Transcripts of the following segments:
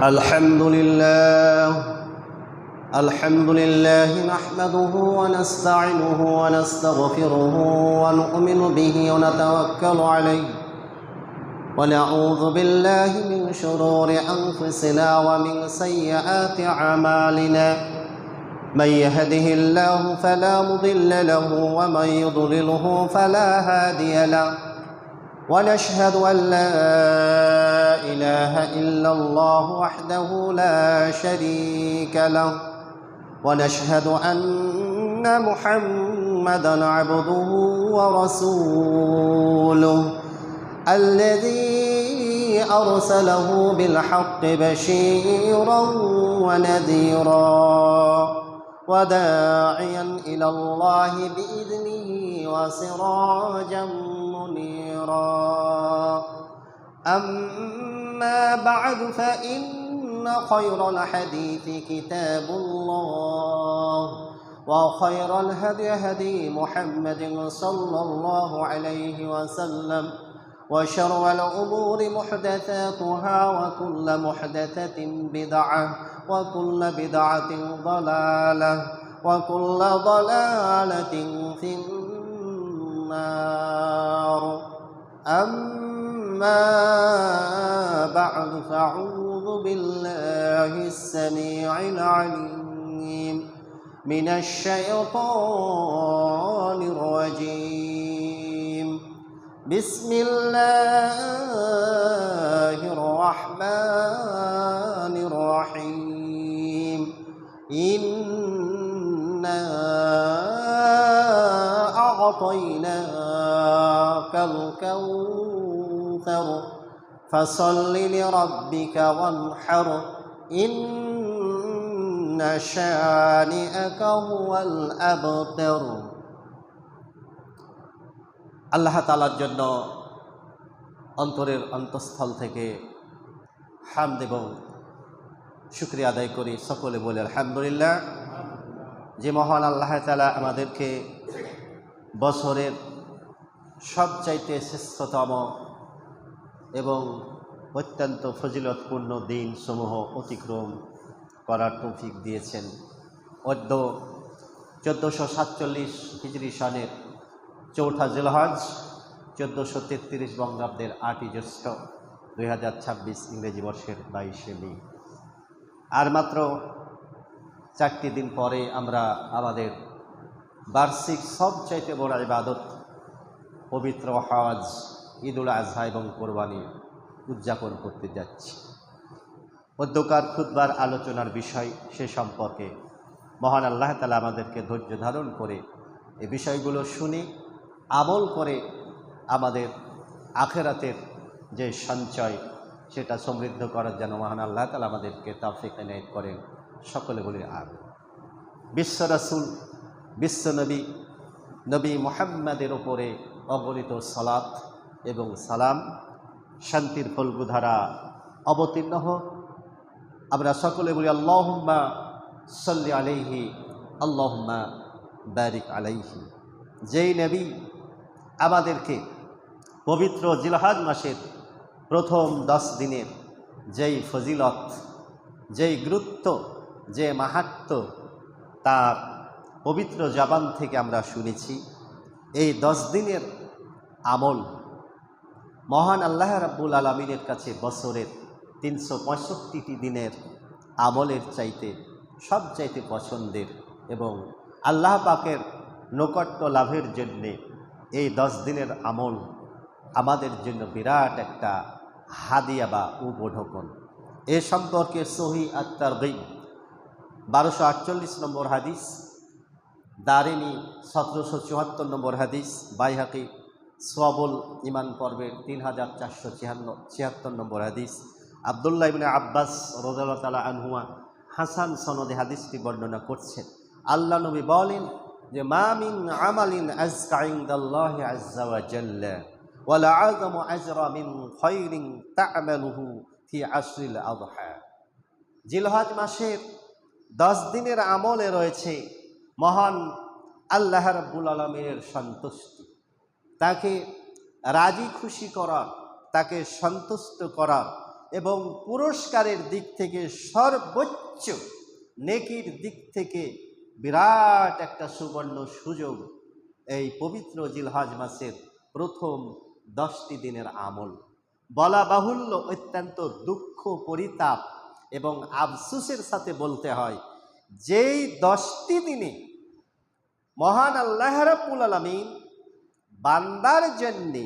الحمد لله نحمده ونستعينه ونستغفره ونؤمن به ونتوكل عليه ونعوذ بالله من شرور أنفسنا ومن سيئات أعمالنا من يهده الله فلا مضل له ومن يضلله فلا هادي له ونشهد أن لا إله إلا الله وحده لا شريك له ونشهد أن محمدًا عبده ورسوله الذي أرسله بالحق بشيرًا ونذيرًا وداعيًا إلى الله بإذنه وسراجًا منيرًا أما بعد فإن خير الحديث كتاب الله وخير الهدي هدي محمد صلى الله عليه وسلم وشر الأمور محدثاتها وكل محدثة بدعة وكل بدعة ضلالة وكل ضلالة في النار أما بعد فأعوذ بالله السميع العليم من الشيطان الرجيم بسم الله الرحمن الرحيم إنا أعطيناك الكوثر فصل لربك وانحر إن شانئك هو الأبتر আল্লাহ তাআলার জন্য অন্তরের অন্তঃস্থল থেকে হামদ এবং শুকরিয়া আদায় করি। সকলে বলে আলহামদুলিল্লাহ। যে মহান আল্লাহ তাআলা আমাদেরকে বছরের সবচাইতে শ্রেষ্ঠতম এবং অত্যন্ত ফজিলতপূর্ণ দিন সমূহ অতিক্রম করার তৌফিক দিয়েছেন। অদ্য 1447 হিজরি সনের 4 জিলহজ 1433 বঙ্গাব্দের 8 জ্যৈষ্ঠ 2026 ইংরেজি বর্ষের 22 মে। আর মাত্র 4টি দিন পরে আমরা আমাদের বার্ষিক সবচাইতে বড় ইবাদত পবিত্র হজ ঈদুল আজহা এবং কোরবানি উদযাপন করতে যাচ্ছি। অধ্যকার খুতবার আলোচনার বিষয় সে সম্পর্কে মহান আল্লাহ তাআলা আমাদেরকে ধৈর্য ধারণ করে এই বিষয়গুলো শুনে আমল করে আমাদের আখিরাতের যে সঞ্চয় সেটা সমৃদ্ধ করার জন্য মহান আল্লাহ তাআলা আমাদেরকে তৌফিক এনায়েত করেন। সকলে বলি আমিন। বিশ্ব রাসূল বিশ্ব নবী মুহাম্মাদের উপরে অগণিত সালাত এবং সালাম শান্তির ফলগুধারা অবতীর্ণ হোক। আমরা সকলে বলি আল্লাহুম্মা সাল্লি আলাইহি আল্লাহুম্মা বারিক আলাইহি। যেই নবী আমাদেরকে পবিত্র জিলহজ মাসের প্রথম 10 দিনের যেই ফজিলত, যেই গুরুত্ব, যে মাহাত্ম্য তার পবিত্র জবান থেকে আমরা শুনেছি। এই 10 দিনের আমল মহান আল্লাহ রাব্বুল আলামিনের কাছে বছরের 365টি দিনের আমলের চাইতে সবচাইতে পছন্দের এবং আল্লাহ পাকের নৈকট্য লাভের জন্যে এই 10 দিনের আমল আমাদের জন্য বিরাট একটা হাদিয়া বা উপঢৌকন। এ সম্পর্কে সহিহ আত-তারগীব 1248 নম্বর হাদিস, দারিমি 1774 নম্বর হাদিস, বাইহাকি সোয়াবুল ইমান পর্বের 3476 নম্বর হাদিস, আব্দুল্লাহ ইবনে আব্বাস রাদিয়াল্লাহু তাআলা আনহুমা হাসান সনদে হাদিসটি বর্ণনা করছেন। আল্লাহ নবী বলেন যে মা মিন আমালিন আযকা ইনদাল্লাহি আযজা ওয়া জাল্লা ওয়া লা আযমু আজরা মিন খায়রিন তা'মালুহু ফি আশরিল আযহা। জিলহজ মাসের 10 দিনের আমলে রয়েছে মহান আল্লাহ রাব্বুল আলামিনের সন্তুষ্টি, তাকে রাজি খুশি করা, তাকে সন্তুষ্ট করার এবং পুরস্কারের দিক থেকে সর্বোচ্চ, নেকির দিক থেকে বিরাট একটা সুবর্ণ সুযোগ এই পবিত্র জিলহজ মাসের প্রথম 10টি দিনের আমল। বলা বাহুল্য, অত্যন্ত দুঃখ পরিতাপ এবং আফসোসের সাথে বলতে হয়, যেই 10টি দিনে মহান আল্লাহ রাব্বুল আলামিন বান্দার জন্যে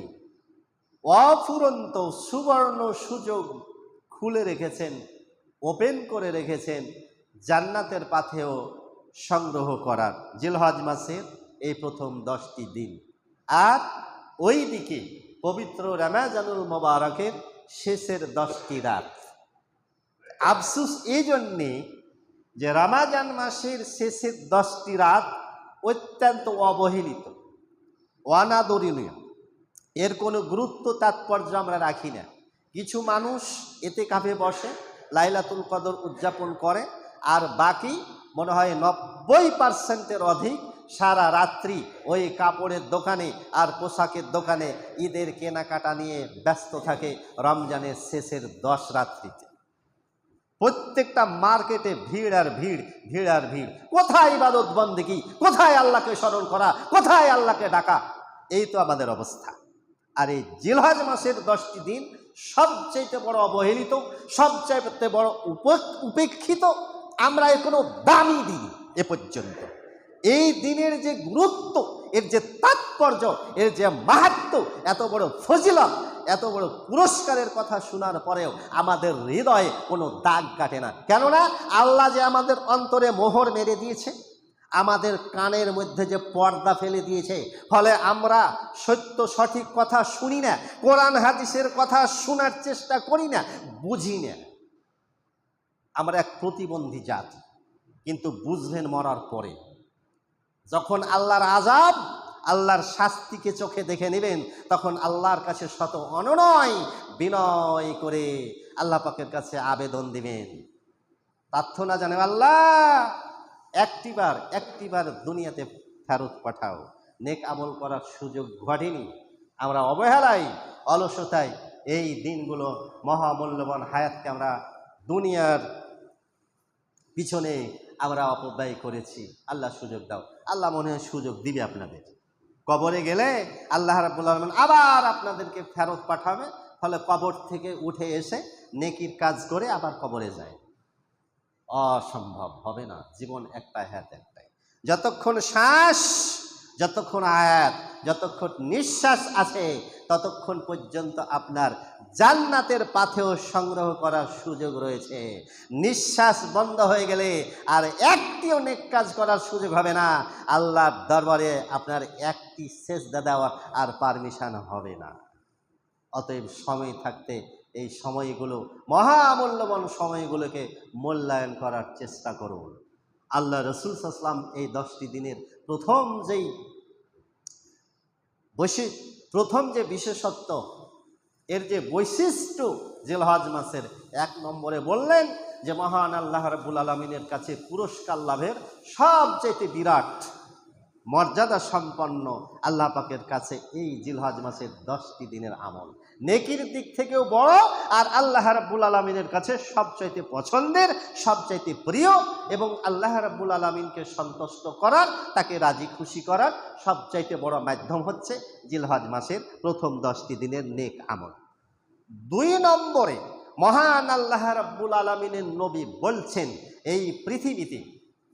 অফুরন্ত সুবর্ণ সুযোগ খুলে রেখেছেন, ওপেন করে রেখেছেন জান্নাতের পাথেও সংগ্রহ করার জিলহজ মাসের এই প্রথম 10টি দিন। আর ওই দিকে পবিত্র রমজানুল মোবারকের শেষের 10টি রাত। আফসোস এই জন্যে যে রমজান মাসের শেষের 10টি রাত অত্যন্ত অবহেলিত, অনাদরণীয়, এর কোনো গুরুত্ব তাৎপর্য আমরা রাখি না। কিছু মানুষ এতে কাফে বসে লাইলাতুল কদর উদযাপন করে, আর বাকি মনে হয় 90% অধিক সারা রাত্রি ওই কাপড়ের দোকানে আর পোশাকের দোকানে ঈদের কেনাকাটা নিয়ে ব্যস্ত থাকে রমজানের শেষের 10 রাত্রিতে। প্রত্যেকটা মার্কেটে ভিড় আর ভিড়, ভিড় আর ভিড়। কোথায় ইবাদত বন্দেগী, কোথায় আল্লাহকে স্মরণ করা, কোথায় আল্লাহকে ডাকা, এই তো আমাদের অবস্থা। আর এই জিলহজ মাসের 10টি দিন সবচাইতে বড় অবহেলিত, সবচাইতে বড় উপেক্ষিত। আমরা এর কোনো দামই দিই এ পর্যন্ত। এই দিনের যে গুরুত্ব, এর যে তাৎপর্য, এর যে মাহাত্ম্য, এত বড় ফজিলত, এত বড় পুরস্কারের কথা শোনার পরেও আমাদের হৃদয়ে কোনো দাগ কাটে না। কেননা আল্লাহ যে আমাদের অন্তরে মোহর মেরে দিয়েছে, আমাদের কানের মধ্যে যে পর্দা ফেলে দিয়েছে, ফলে আমরা সত্য সঠিক কথা শুনি না, কোরআন হাদিসের কথা শোনার চেষ্টা করি না, বুঝি না। আমরা এক প্রতিবন্ধী জাতি। কিন্তু বুঝবেন মরার পরে, যখন আল্লাহর আযাব, আল্লাহর শাস্তিকে চোখে দেখে নেবেন, তখন আল্লাহর কাছে শত অনুনয় বিনয় করে আল্লাহ পাকের কাছে আবেদন দিবেন, প্রার্থনা জানেন, আল্লাহ একটিবার দুনিয়াতে ফেরত পাঠাও। নেক আমল করার সুযোগ ঘটেনি, আমরা অবহেলায়, অলসতায় এই দিনগুলো, মহামূল্যবান হায়াতকে আমরা দুনিয়ার পিছনে আমরা অপব্যয় করেছি। আল্লাহ সুযোগ দাও। আল্লাহ মনে হয় সুযোগ দিবে আপনাদের। কবরে গেলে আল্লাহ রাব্বুল আলামিন আবার আপনাদেরকে ফেরত পাঠাবে, ফলে কবর থেকে উঠে এসে নেকির কাজ করে আবার কবরে যায়। অসম্ভব, হবে না। জীবন একটা, হায়াত একটাই। যতক্ষণ শ্বাস, যতক্ষণ আয়াত, যতক্ষণ নিঃশ্বাস আছে, ততক্ষণ পর্যন্ত আপনার জান্নাতের পাথেও সংগ্রহ করার সুযোগ রয়েছে। নিঃশ্বাস বন্ধ হয়ে গেলে আর একটিও নেক কাজ করার সুযোগ হবে না। আল্লাহর দরবারে আপনার একটি সেজদা দেওয়ার আর পারমিশন হবে না। অতএব সময় থাকতে এই সময়গুলো, মহামূল্যবান সময়গুলোকে মূল্যায়ন করার চেষ্টা করুন। আল্লাহ রাসূল সাল্লাল্লাহু আলাইহি ওয়াসাল্লাম এই 10টি দিনের প্রথম যে বিশেষত্ব, এর যে বৈশিষ্ট্য জিলহজ মাসের 1 নম্বরে বললেন যে মহান আল্লাহ রাব্বুল আলামিনের কাছে পুরস্কার লাভের সবচেয়ে বিরাট মর্যাদা সম্পন্ন আল্লাহ পাকের কাছে এই জিলহজ মাসের 10টি দিনের আমল নেকির দিক থেকেও বড়, আর আল্লাহ রাব্বুল আলামিনের কাছে সবচাইতে পছন্দের, সবচাইতে প্রিয়, এবং আল্লাহ রাব্বুল আলামিনকে সন্তুষ্ট করার, তাকে রাজি খুশি করার সবচাইতে বড় মাধ্যম হচ্ছে জিলহজ মাসের প্রথম 10টি দিনের নেক আমল। 2 নম্বরে মহান আল্লাহ রাব্বুল আলামিনের নবী বলছেন, এই পৃথিবীতে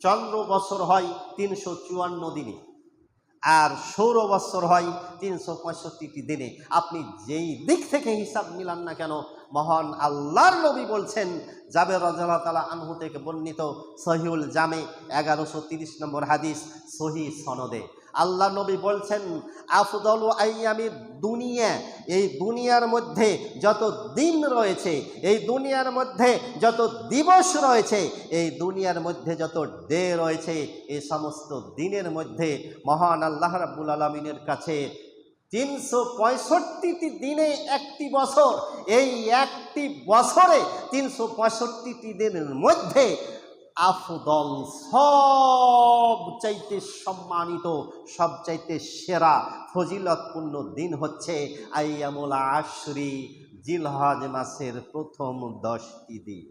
চন্দ্র বছর হয় 354 দিনে, আর সৌর বৎসর হয় 365টি দিনে। আপনি যেই দিক থেকে হিসাব মিলান না কেন, মহান আল্লাহর নবী বলছেন, জাবের রাদিয়াল্লাহু তাআলা আনহু থেকে বর্ণিত সহিহুল জামে 1130 নম্বর হাদিস, সহিহ সনদে আল্লাহ নবী বলছেন, আফদলু আইয়ামি দুনিয়া, এই দুনিয়ার মধ্যে যত দিন রয়েছে, এই দুনিয়ার মধ্যে যত দিবস রয়েছে, এই দুনিয়ার মধ্যে যত ডে রয়েছে, এই সমস্ত দিনের মধ্যে মহান আল্লাহ রাব্বুল আলামিনের কাছে 365টি দিনে একটি বছর, এই একটি বছরে 365টি দিনের মধ্যে আফদল, সবচাইতে সম্মানিত, সবচাইতে সেরা ফজিলতপূর্ণ দিন হচ্ছে আইয়ামুল আশরি, জিলহজ মাসের প্রথম 10টি দিন।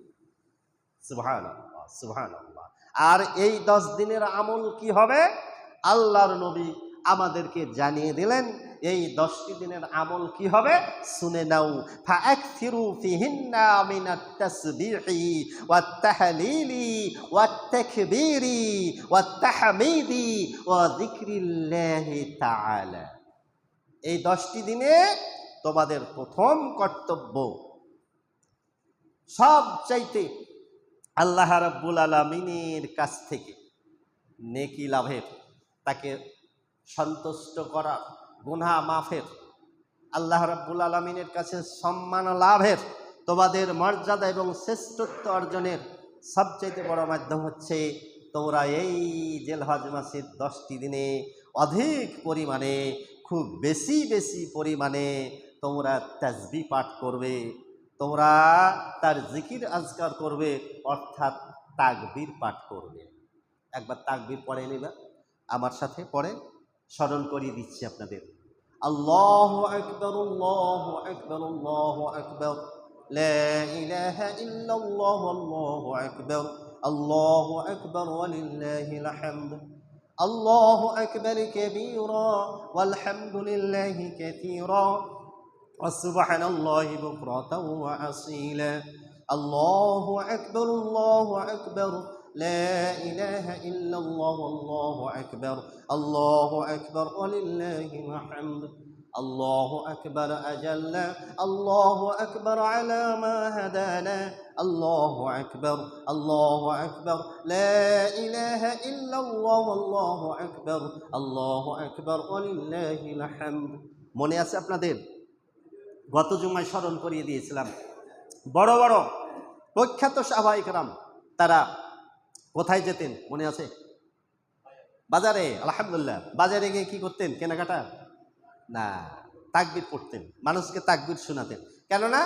সুবহানাল্লাহ, সুবহানাল্লাহ। আর এই 10 দিনের আমল কি হবে? আল্লাহর নবী আমাদেরকে জানিয়ে দিলেন এই 10টি দিনের আমল কি হবে, শুনে নাও। ফাআকসিরু ফিহিন্না মিনাত তাসবিহি ওয়াত তাহলিলি ওয়াত তাকবীরি ওয়াত তাহমিদি ওয়া যিকরিল্লাহি তাআলা। এই 10টি দিনে তোমাদের প্রথম কর্তব্য সবচাইতে আল্লাহ রাব্বুল আলামিনের কাছ থেকে নেকি লাভের, তাকে সন্তুষ্ট করা, গুনাহ মাফের, আল্লাহ রাব্বুল আলামিনের কাছে সম্মান লাভের, তোমাদের মর্যাদা এবং শ্রেষ্ঠত্ব অর্জনের সবচেয়ে বড় মাধ্যম হচ্ছে তোমরা এই জিলহজ মাসের 10টি দিনে অধিক পরিমাণে, খুব বেশি বেশি পরিমাণে তোমরা তাসবিহ পাঠ করবে, তোমরা তার জিকির আজকার করবে, অর্থাৎ তাকবীর পাঠ করবে। একবার তাকবীর পড়ে নিবা, আমার সাথে পড়ে স্মরণ করিয়ে দিচ্ছি আপনাদের। আল্লাহু আকবার, আল্লাহু আকবার, আল্লাহু আকবার, লা ইলাহা ইল্লাল্লাহ, আল্লাহু আকবার, আল্লাহু আকবার ওয়া লিল্লাহিল হামদ, আল্লাহু আকবার কাবীরা ওয়াল হামদুলিল্লাহি কাসীরা ওয়া সুবহানাল্লাহি বুকরাতাও ওয়া আসীলা। আল্লাহু আকবার, আল্লাহু আকবার, لا إله إلا الله، والله أكبر، الله أكبر ولله الحمد، الله أكبر أجل، الله أكبر على ما هدانا، الله أكبر، الله أكبر، لا إله إلا الله، والله أكبر، الله أكبر ولله الحمد। মনে আছে আপনাদের? গত জুমায় স্মরণ করিয়ে দিয়েছিলাম, বড় বড় প্রখ্যাত সাহাবায়ে কেরাম তারা কোথায় যেতেন মনে আছে? বাজারে। আলহামদুলিল্লাহ, বাজারে গিয়ে কি করতেন? কেনাকাটা না, তাকবীর পড়তেন, মানুষকে তাকবীর শোনাতেন। কেননা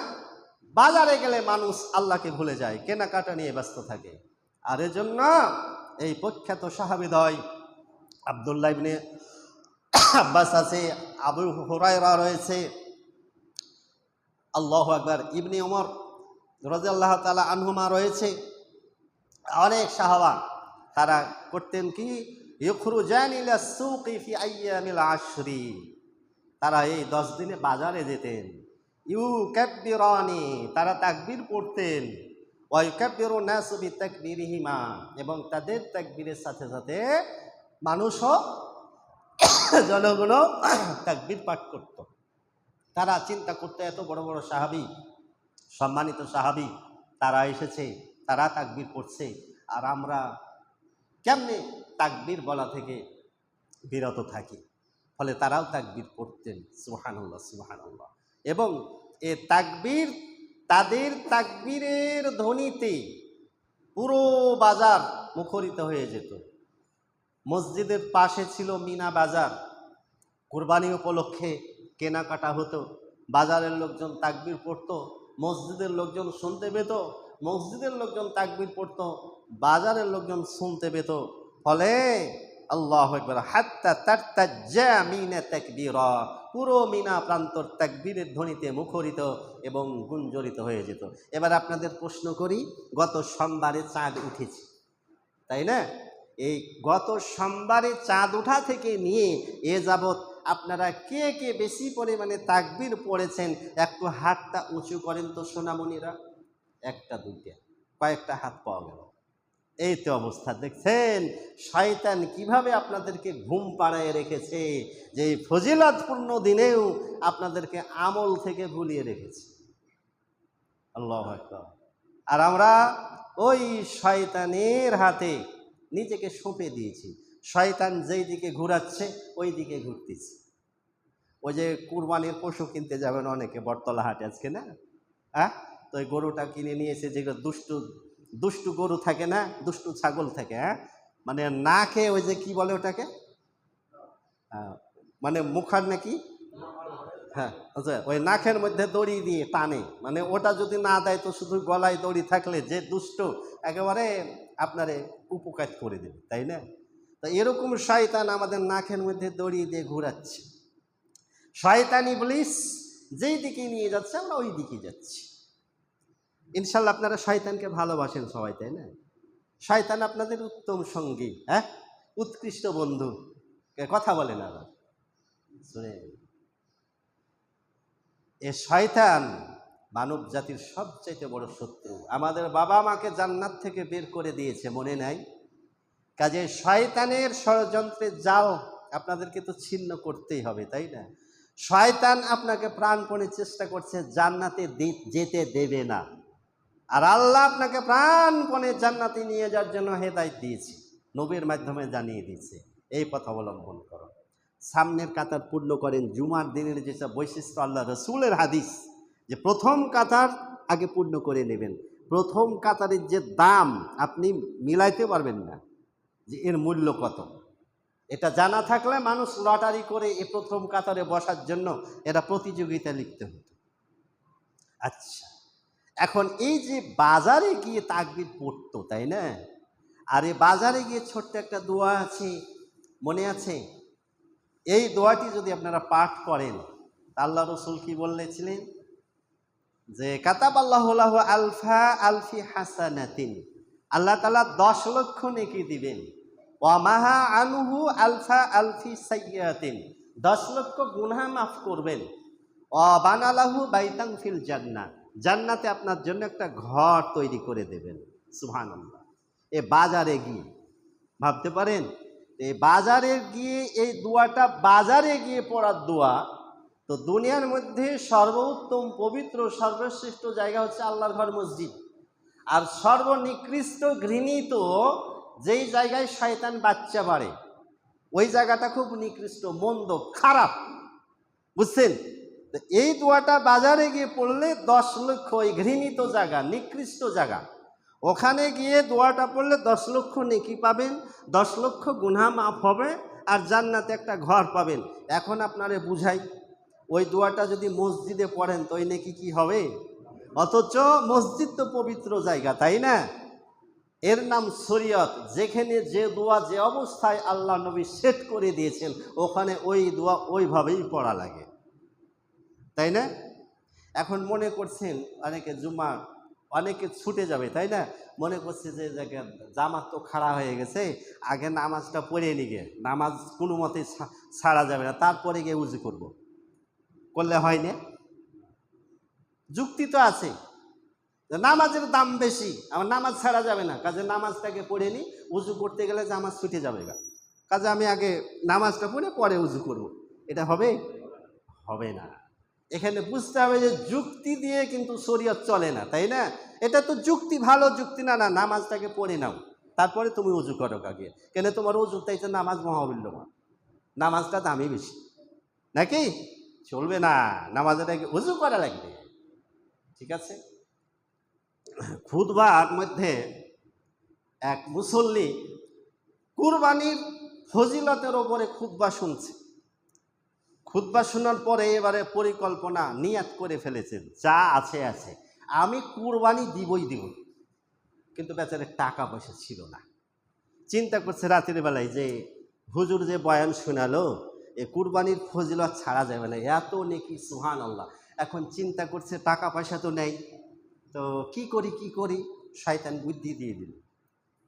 বাজারে গেলে মানুষ আল্লাহকে ভুলে যায়, কেনাকাটা নিয়ে ব্যস্ত থাকে। আর এজন্য এই প্রখ্যাত সাহাবীদ্বয় আব্দুল্লাহ ইবনে আব্বাস আছে, আবু হুরায়রা রয়েছে, আল্লাহু আকবার, ইবনে ওমর রাদিয়াল্লাহু তাআলা আনহুমা রয়েছে, অনেক সাহাবা তারা করতেন কি, ইখরুজান ইলা সুকি ফি আইয়ামিল আশরি, তারা এই 10 দিনে বাজারে যেতেন। ইউকাব্বিরানি, তারা তাকবীর পড়তেন, ওয়া ইউকাব্বিরু নাসু বিতাকবীরিহিমা, এবং তাদের তাকবীরের সাথে সাথে মানুষও, জনগণও তাকবীর পাঠ করত। তারা চিন্তা করতে, এত বড় বড় সাহাবী, সম্মানিত সাহাবী তারা এসেছে, তারা তাকবীর পড়ছে, আর আমরা কেমনে তাকবীর বলা থেকে বিরত থাকি? ফলে তারাও তাকবীর পড়তেন। সুবহানাল্লাহ, সুবহানাল্লাহ। এবং এ তাকবীর, তাদের তাকবীরের ধ্বনিতে পুরো বাজার মুখরিত হয়ে যেত। মসজিদের পাশে ছিল মিনা বাজার, কুরবানি উপলক্ষে কেনাকাটা হতো, বাজারের লোকজন তাকবীর পড়তো, মসজিদের লোকজন শুনতে পেত, মসজিদের লোকজন তাকবীর পড়তো, বাজারের লোকজন শুনতে পেত। ফলে আল্লাহু আকবার, হাত্তা তারতাজ্জা মিনা তাকবীরা, পুরো মিনা প্রান্তর তাকবীরের ধ্বনিতে মুখরিত এবং গুঞ্জরিত হয়ে যেত। এবার আপনাদের প্রশ্ন করি, গত সোমবারে চাঁদ উঠেছে, তাই না? এই গত সোমবারে চাঁদ ওঠা থেকে নিয়ে এ যাবৎ আপনারা কে কে বেশি পরিমাণে তাকবীর পড়েছেন? একটু হাতটা উঁচু করেন তো সোনামণিরা। একটা দুইটা, কয়েকটা হাত পাওয়া গেল। এই তো অবস্থা, দেখছেন শয়তান কিভাবে আপনাদেরকে ঘুম পাড়ায় রেখেছে, যে এই ফজিলতপূর্ণ দিনেও আপনাদেরকে আমল থেকে ভুলিয়ে রেখেছে। আল্লাহু আকবার। আর আমরা ওই শয়তানের হাতে নিজেকে সঁপে দিয়েছি। শয়তান যেই দিকে ঘুরাচ্ছে ওই দিকে ঘুরতেছি। ওই যে কুরবানির পশু কিনতে যাবেন অনেকে বটতলা হাটে আজকে, না? হ্যাঁ, তো ওই গরুটা কিনে নিয়েছে, যেগুলো দুষ্টু দুষ্টু গরু থাকে না, দুষ্টু ছাগল থাকে, হ্যাঁ, মানে না খেয়ে ওই যে কি বলে ওটাকে, মানে মুখার নাকি, হ্যাঁ, ওই নাকের মধ্যে দড়ি দিয়ে টানে, মানে ওটা যদি না দেয় তো শুধু গলায় দড়ি থাকলে যে দুষ্ট একেবারে আপনারে উপকার করে দেবে, তাই না? তো এরকম শয়তান আমাদের নাকের মধ্যে দড়ি দিয়ে ঘুরাচ্ছে। শয়তান ইবলিস যেই দিকে নিয়ে যাচ্ছে আমরা ওই দিকে যাচ্ছি। ইনশাল্লাহ আপনারা শয়তানকে ভালোবাসেন সবাই, তাই না? শয়তান আপনাদের উত্তম সঙ্গী, হ্যাঁ, উৎকৃষ্ট বন্ধু। কথা বলেন আবার শুনে, এ শয়তান মানব জাতির সবচাইতে বড় শত্রু। আমাদের বাবা মাকে জান্নাত থেকে বের করে দিয়েছে, মনে নাই? কাজে শয়তানের ষড়যন্ত্রের জাল আপনাদেরকে তো ছিন্ন করতেই হবে, তাই না? শয়তান আপনাকে প্রাণপণে চেষ্টা করছে জান্নাতে যেতে দেবে না, আর আল্লাহ আপনাকে প্রাণপণে জান্নাতে নিয়ে যাওয়ার জন্য হেদায়েত দিয়েছে, নবীর মাধ্যমে জানিয়ে দিয়েছে এই পথ অবলম্বন করো। সামনের কাতার পূর্ণ করেন। জুমার দিনের যেসব বৈশিষ্ট্য আল্লাহ রসুলের হাদিস, যে প্রথম কাতার আগে পূর্ণ করে নেবেন। প্রথম কাতারের যে দাম আপনি মিলাইতে পারবেন না, যে এর মূল্য কত। এটা জানা থাকলে মানুষ লটারি করে এই প্রথম কাতারে বসার জন্য এরা প্রতিযোগিতা লিখতে হতো। আচ্ছা, এখন এই যে বাজারে গিয়ে তাকবীর পড়তো, তাই না? আর এই বাজারে গিয়ে ছোট্ট একটা দোয়া আছে, মনে আছে? এই দোয়াটি যদি আপনারা পাঠ করেন, আল্লাহ রসুল কি বলেছিলেন? যে কাতাবাল্লাহু লাহু আলফা আলফি হাসানাতিন, আল্লাহ তাআলা 10 লক্ষ নেকি দিবেন। ওয়া মাহা আনহু আলফা আলফি সাইয়্যাতিন, 10 লক্ষ গুনাহ মাফ করবেন। ওয়া বানালাহু বাইতান ফিল জান্নাহ, জান্নাতে আপনার জন্য একটা ঘর তৈরি করে দেবেন। সুবহানাল্লাহ। এ বাজারে গিয়ে ভাবতে পারেন, এই বাজারে গিয়ে এই দোয়াটা বাজারে গিয়ে পড়ার দোয়া। তো দুনিয়ার মধ্যে সর্বোত্তম পবিত্র সর্বশ্রেষ্ঠ জায়গা হচ্ছে আল্লাহর ঘর, মসজিদ। আর সর্বনিকৃষ্ট ঘৃণিত যেই জায়গায় শয়তান বাচ্চা বাড়ে, ওই জায়গাটা খুব নিকৃষ্ট, মন্দ, খারাপ, বুঝছেন? তো এই দোয়াটা বাজারে গিয়ে পড়লে 10 লক্ষ, ওই ঘৃণিত জায়গা, নিকৃষ্ট জায়গা, ওখানে গিয়ে দোয়াটা পড়লে 10 লক্ষ নেকি পাবেন, 10 লক্ষ গুনাহ মাফ হবে, আর জান্নাতে একটা ঘর পাবেন। এখন আপনারে বুঝাই, ওই দোয়াটা যদি মসজিদে পড়েন তো ওই নেকি কি হবে? অথচ মসজিদ তো পবিত্র জায়গা, তাই না? এর নাম শরীয়ত। যেখানে যে দোয়া যে অবস্থায় আল্লাহ নবী সেট করে দিয়েছেন, ওখানে ওই দোয়া ওইভাবেই পড়া লাগে, তাই না? এখন মনে করছেন অনেকে অনেকে ছুটে যাবে, তাই না? মনে করছে যে জামাত তো খাড়া হয়ে গেছে, আগে নামাজটা পড়ে নিগে, নামাজ কোনো মতে ছাড়া যাবে না, তারপরে গিয়ে উজু করলে হয় না? যুক্তি তো আছে, নামাজের দাম বেশি, আমার নামাজ ছাড়া যাবে না, কাজে নামাজটাকে পড়ে নি, উজু করতে গেলে জামাজ ছুটে যাবে গা, কাজে আমি আগে নামাজটা পড়ে পরে উজু করব। এটা হবে? হবে না। এখানে বুঝতে হবে যে যুক্তি দিয়ে কিন্তু শরীয়ত চলে না, তাই না? এটা তো যুক্তি, ভালো যুক্তি না, না নামাজটাকে পড়ে নাও, তারপরে তুমি উজু করো আগে। কেন? তোমার উজু তাইতে নামাজ মহামূল্যবান, নামাজটা দামি বেশি, নাকি? চলবে না, নামাজের আগে উজু করা লাগবে, ঠিক আছে? খুতবার মধ্যে এক মুসল্লি কুরবানির ফজিলতের ওপরে খুতবা শুনছে। খুতবা শোনার পরে এবারে পরিকল্পনা, নিয়াত করে ফেলেছেন, যা আছে আছে, আমি কুরবানি দিবই দিব। কিন্তু বেচারে টাকা পয়সা ছিল না। চিন্তা করছে রাতের বেলায় যে হুজুর যে বয়ান শোনালো, এ কুরবানির ফজিলত ছাড়া যাবে না, এত নেকি, সুবহানাল্লাহ। এখন চিন্তা করছে টাকা পয়সা তো নেই, তো কি করি, শয়তান বুদ্ধি দিয়ে দিল।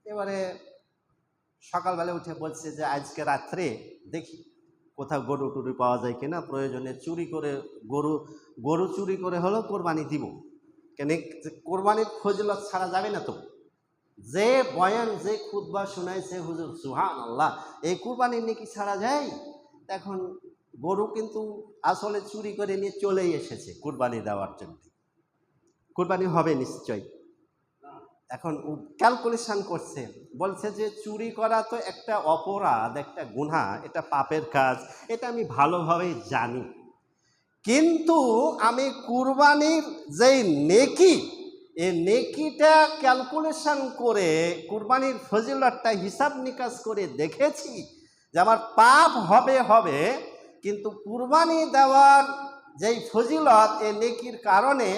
এবারে সকালবেলা উঠে বলছে যে আজকে রাত্রে দেখি কোথাও গরু টরু পাওয়া যায় কিনা, প্রয়োজনে চুরি করে গরু চুরি করে হলেও কোরবানি দিব। কেন? কোরবানির ফজিলত ছাড়া যাবে না তো। যে বয়ান, যে খুতবা শোনাইছে হুজুর, সুবহানাল্লাহ, এই কুরবানির নেকি ছাড়া যায়। এখন গরু কিন্তু আসলে চুরি করে নিয়ে চলেই এসেছে কুরবানি দেওয়ার জন্য, কুরবানি হবে নিশ্চয়। এখন ক্যালকুলেশন করছে, বলছে যে চুরি করা তো একটা অপরাধ, একটা গুনাহ, এটা পাপের কাজ, এটা আমি ভালোভাবেই জানি, কিন্তু আমি কুরবানির যেই নেকি, এই নেকিটা ক্যালকুলেশন করে, কুরবানির ফজিলতটা হিসাব নিকাশ করে দেখেছি যে আমার পাপ হবে, কিন্তু কুরবানি দেওয়ার যেই ফজিলত, এই নেকির কারণে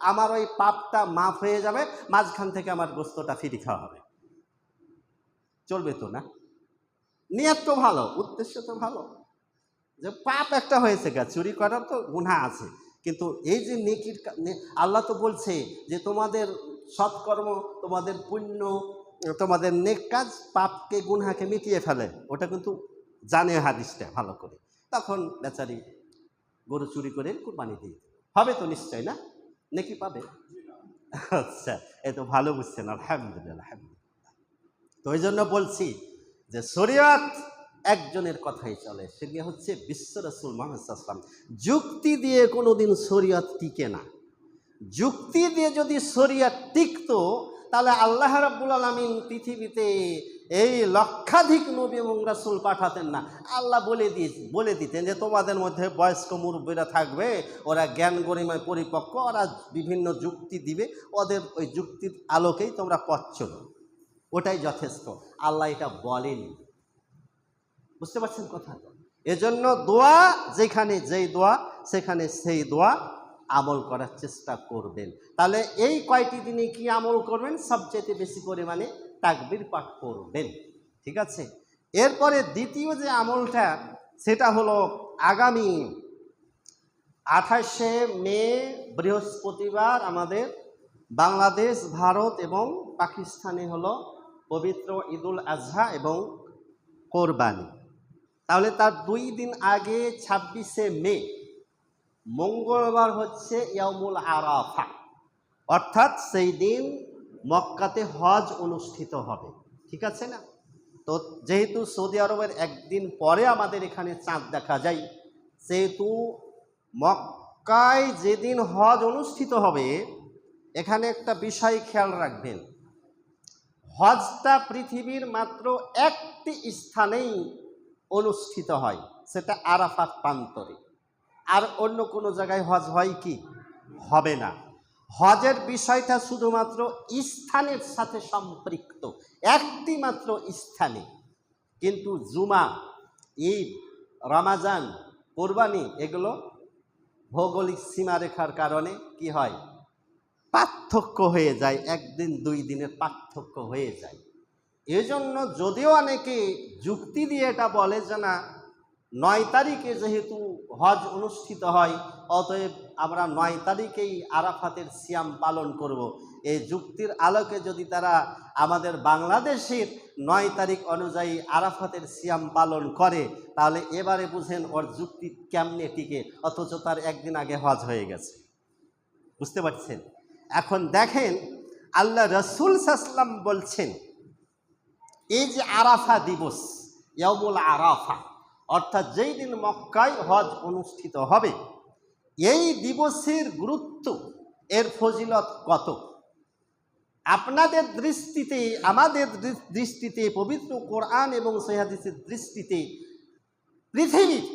আমার ওই পাপটা মাফ হয়ে যাবে, মাঝখান থেকে আমার গোস্তটা ফিরি খাওয়া হবে। চলবে তো না? নিয়ত তো ভালো, উদ্দেশ্য তো ভালো, যে পাপ একটা হয়েছে গা, চুরি করার তো গুনাহ আছে, কিন্তু এই যে নেকির আল্লাহ তো বলছে যে তোমাদের সৎকর্ম, তোমাদের পুণ্য, তোমাদের নেক কাজ পাপকে গুনহাকে মিটিয়ে ফেলে, ওটা কিন্তু জানে হাদিসটা ভালো করে। তখন বেচারি গরু চুরি করে কুরবানি দিয়ে হবে তো নিশ্চয়, না নেকি পাবে? আচ্ছা, এ তো ভালো বুঝছেন, আলহামদুলিল্লাহ। তো ওই জন্য বলছি যে শরীয়ত একজনের কথাই চলে, সেটি হচ্ছে বিশ্ব রাসূল মুহাম্মদ সাল্লাল্লাহু আলাইহি ওয়াসাল্লাম। যুক্তি দিয়ে কোনোদিন শরীয়ত টিকে না। যুক্তি দিয়ে যদি শরীয়ত টিকতো তাহলে আল্লাহ রাব্বুল আলামিন পৃথিবীতে এই লক্ষাধিক নবী এবং রাসূল পাঠাতেন না। আল্লাহ বলে দিতেন যে তোমাদের মধ্যে বয়স্ক মুরব্বীরা থাকবে, ওরা জ্ঞান গরিমায় পরিপক্ক, ওরা বিভিন্ন যুক্তি দিবে, ওদের ওই যুক্তির আলোকেই তোমরা পথ চলো, ওটাই যথেষ্ট। আল্লাহ এটা বলেনি। বুঝতে পারছেন কথা? এজন্য দোয়া যেখানে যেই দোয়া সেখানে সেই দোয়া আমল করার চেষ্টা করবেন। তাহলে এই কয়টি দিনে কি আমল করবেন? সবচেয়ে বেশি পরিমাণে তাকবীর পাঠ করবেন, ঠিক আছে? এরপরে দ্বিতীয় যে আমলটা সেটা হলো আগামী 28শে মে বৃহস্পতিবার আমাদের বাংলাদেশ, ভারত এবং পাকিস্তানে হলো পবিত্র ঈদুল আজহা এবং কোরবানি। তাহলে তার 2 দিন আগে 26শে মে মঙ্গলবার হচ্ছে ইয়াউমুল আরাফা, অর্থাৎ সেই দিন মক্কাতে হজ অনুষ্ঠিত হবে, ঠিক আছে না? তো যেহেতু সৌদি আরবের একদিন পরে আমাদের এখানে চাঁদ দেখা যায়, সেহেতু মক্কায় যেদিন হজ অনুষ্ঠিত হবে এখানে একটা বিষয় খেয়াল রাখবেন, হজটা পৃথিবীর মাত্র একটি স্থানেই অনুষ্ঠিত হয়, সেটা আরাফাত প্রান্তরে। আর অন্য কোনো জায়গায় হজ হয় কি? হবে না। হজের বিষয়টা শুধুমাত্র স্থানের সাথে সম্পৃক্ত, একটি মাত্র স্থানে। কিন্তু জুমা, ঈদ, রমাজান, কোরবানি এগুলো ভৌগোলিক সীমারেখার কারণে কি হয়? পার্থক্য হয়ে যায়, 1 দিন 2 দিনের পার্থক্য হয়ে যায়। এজন্য যদিও অনেকে যুক্তি দিয়ে এটা বলে যে না 9 তারিখে যেহেতু হজ অনুষ্ঠিত হয় অতএব আমরা 9 তারিখেই আরাফাতের সিয়াম পালন করব, এই যুক্তির আলোকে যদি তারা আমাদের বাংলাদেশের 9 তারিখ অনুযায়ী আরাফাতের সিয়াম পালন করে তাহলে এবারে বুঝেন ওর যুক্তি কেমনে টিকে, অথচ তার একদিন আগে হজ হয়ে গেছে। বুঝতে পারছেন? এখন দেখেন আল্লাহ রাসূল সাল্লাল্লাহু আলাইহি ওয়াসাল্লাম বলছেন এই যে আরাফা দিবস, ইয়াউমুল আরাফা, অর্থাৎ যেই দিন মক্কায় হজ অনুষ্ঠিত হবে, এই দিবসের গুরুত্ব, এর ফজিলত কত? আপনাদের দৃষ্টিতে, আমাদের দৃষ্টিতে, পবিত্র কোরআন এবং সহিহ হাদিসের দৃষ্টিতে পৃথিবীর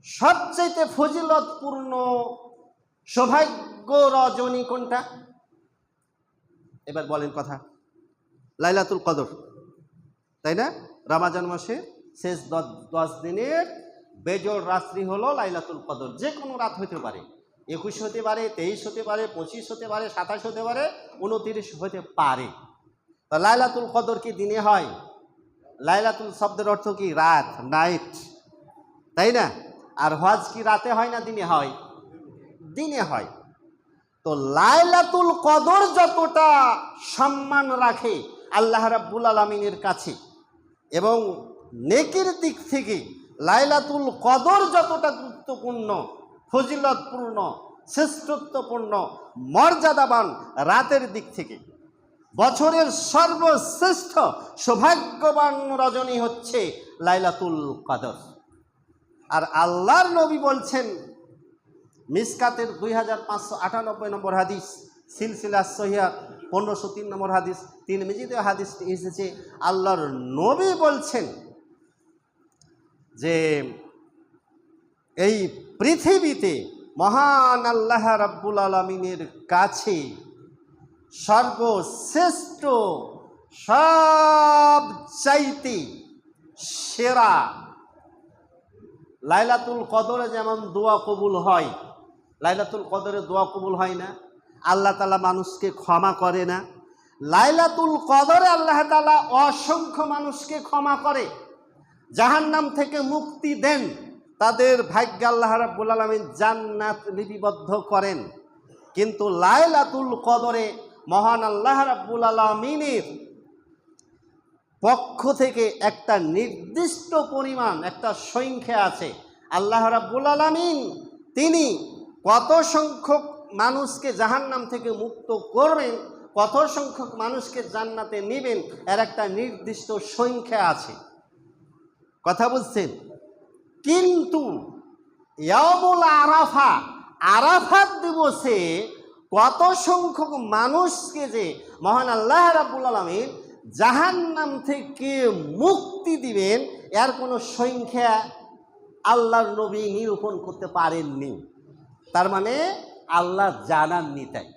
সবচেয়ে ফজিলতপূর্ণ সৌভাগ্য রজনী কোনটা? এবার বলেন কথা। লাইলাতুল কদর, তাই না? রমজান মাসে শেষ 10 দিনের বেজোড় রাত্রি হলো লাইলাতুল কদর। যে কোনো রাত হতে পারে, 21 হতে পারে, 23 হতে পারে, 25 হতে পারে, 27 হতে পারে, 29 হতে পারে। তো লাইলাতুল কদর কি দিনে হয়? লাইলাতুল শব্দের অর্থ কি? রাত, নাইট, তাই না? আর হজ কি রাতে হয় না দিনে হয়? দিনে হয়। তো লাইলাতুল কদর যতটা সম্মান রাখে আল্লাহ রাব্বুল আলামিনের কাছে এবং নেকির দিক থেকে লাইলাতুল কদর যতটা গুরুত্বপূর্ণ, ফজিলতপূর্ণ, শ্রেষ্ঠত্বপূর্ণ, মর্যাদাবান রাতের দিক থেকে, বছরের সর্বশ্রেষ্ঠ সৌভাগ্যবান রজনী হচ্ছে লাইলাতুল কদর। আর আল্লাহর নবী বলছেন, মিসকাতের 2598 নম্বর হাদিস, সিলসিলা সহিহ 1503 নম্বর হাদিস, তিরমিজিতে হাদিসটি এসেছে। আল্লাহর নবী বলছেন যে এই পৃথিবীতে মহান আল্লাহ রাব্বুল আলামিনের কাছে সর্বশ্রেষ্ঠ, সবচাইতে সেরা লাইলাতুল কদরে যেমন দোয়া কবুল হয়, লাইলাতুল কদরে দোয়া কবুল হয় না, আল্লাহ তাআলা মানুষকে ক্ষমা করে না, লাইলাতুল কদরে আল্লাহ তাআলা অসংখ্য মানুষকে ক্ষমা করে, জাহান্নাম থেকে মুক্তি দেন, তাদের ভাগ্যে আল্লাহ রাব্বুল আলামিন জান্নাত লিপিবদ্ধ করেন। কিন্তু লাইলাতুল কদরে মহান আল্লাহ রাব্বুল আলামিনের পক্ষ থেকে একটা নির্দিষ্ট পরিমাণ, একটা সংখ্যা আছে। আল্লাহ রাব্বুল আলামিন তিনি কত সংখ্যক মানুষকে জাহান্নাম থেকে মুক্ত করবেন, কত সংখ্যক মানুষকে জান্নাতে নেবেন, এর একটা নির্দিষ্ট সংখ্যা আছে। কথা বুঝছেন? কিন্তু ইয়াউমুল আরাফা, আরাফাত দিবসে কত সংখ্যক মানুষকে যে মহান আল্লাহ রাব্বুল আলামিন জাহান্নাম থেকে মুক্তি দিবেন, এর কোনো সংখ্যা আল্লাহর নবী নিরূপণ করতে পারেননি। তার মানে আল্লাহ জানাননি। তাই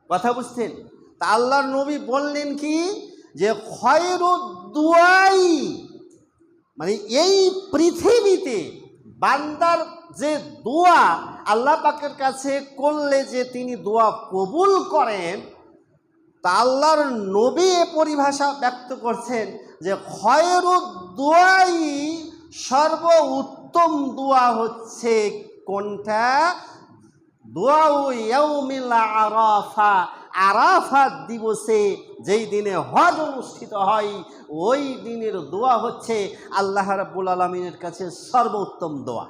কথা বুঝছেন? তা আল্লাহর নবী বললেন কি, যে খয়রুদ দুআই, মানে এই পৃথিবীতে বান্দার যে দোয়া আল্লাহ পাকের কাছে করলে যে তিনি দোয়া কবুল করেন, তা আল্লাহর নবী এ পরিভাষা ব্যক্ত করছেন যে খয়রুদ দুআই, সর্ব উত্তম দোয়া হচ্ছে কোনটা? দুআউ ইয়াউমিল আরাফা, আরাফাত দিবসে যেই দিনে হজ অনুষ্ঠিত হয়, ওই দিনের দোয়া হচ্ছে আল্লাহ রাব্বুল আলামিনের কাছে সর্বোত্তম দোয়া।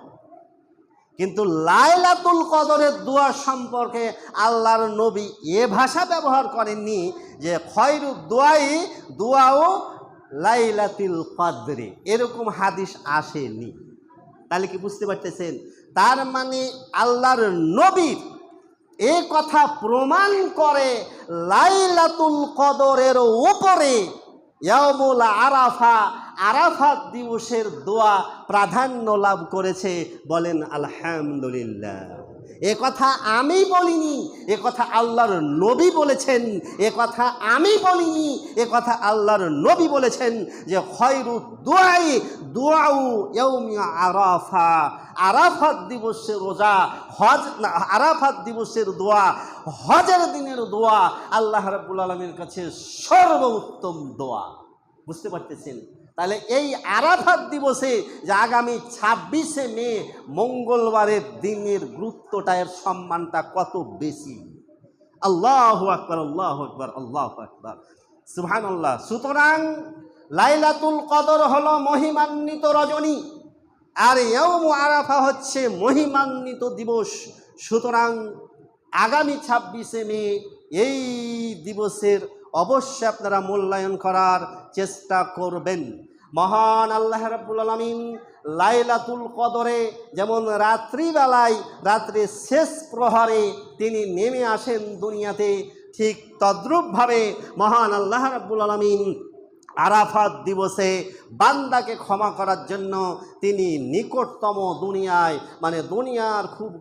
কিন্তু লাইলাতুল কদরের দোয়া সম্পর্কে আল্লাহর নবী এ ভাষা ব্যবহার করেননি যে খয়রুদ দুআই দুআউ লাইলাতুল কদরে, এরকম হাদিস আসেনি। তাহলে কি বুঝতে পারতেছেন? তার মানে আল্লাহর নবীর এ কথা প্রমাণ করে লাইলাতুল কদরের উপরে ইয়াউমুল আরাফা, আরাফাত দিবসের দোয়া প্রাধান্য লাভ করেছে। বলেন আলহামদুলিল্লাহ। এ কথা আমি বলিনি, এ কথা আল্লাহর নবী বলেছেন। এ কথা আমি বলিনি, এ কথা আল্লাহর নবী বলেছেন যে খয়রুদ দুআই দুআউ ইয়াউমি আরাফা, আরাফাত দিবসের রোজা, হজ, আরাফাত দিবসের দোয়া, হজের দিনের দোয়া আল্লাহ রাব্বুল আলামিনের কাছে সর্বোত্তম দোয়া। বুঝতে পারতেছেন? তাহলে এই আরাফাত দিবসে যে আগামী 26শে মে মঙ্গলবারের দিনের গুরুত্বটা, এর সম্মানটা কত বেশি। আল্লাহু আকবার, আল্লাহু আকবার, আল্লাহু আকবার, সুবহানাল্লাহ। সুতরাং লাইলাতুল কদর হলো মহিমান্বিত রজনী, আর ইয়াউমু আরাফা হচ্ছে মহিমান্বিত দিবস। সুতরাং আগামী 26শে মে এই দিবসের অবশ্যই আপনারা মূল্যায়ন করার চেষ্টা করবেন। মহান আল্লাহ রাব্বুল আলামিন লাইলাতুল কদরে যেমন রাত্রিবেলায়, রাত্রির শেষ প্রহরে তিনি নেমে আসেন দুনিয়াতে, ঠিক তদ্রূপভাবে মহান আল্লাহ রাব্বুল আলামিন আরাফাত দিবসে বান্দাকে ক্ষমা করার জন্য তিনি নিকটতম দুনিয়ায়, মানে দুনিয়ার খুব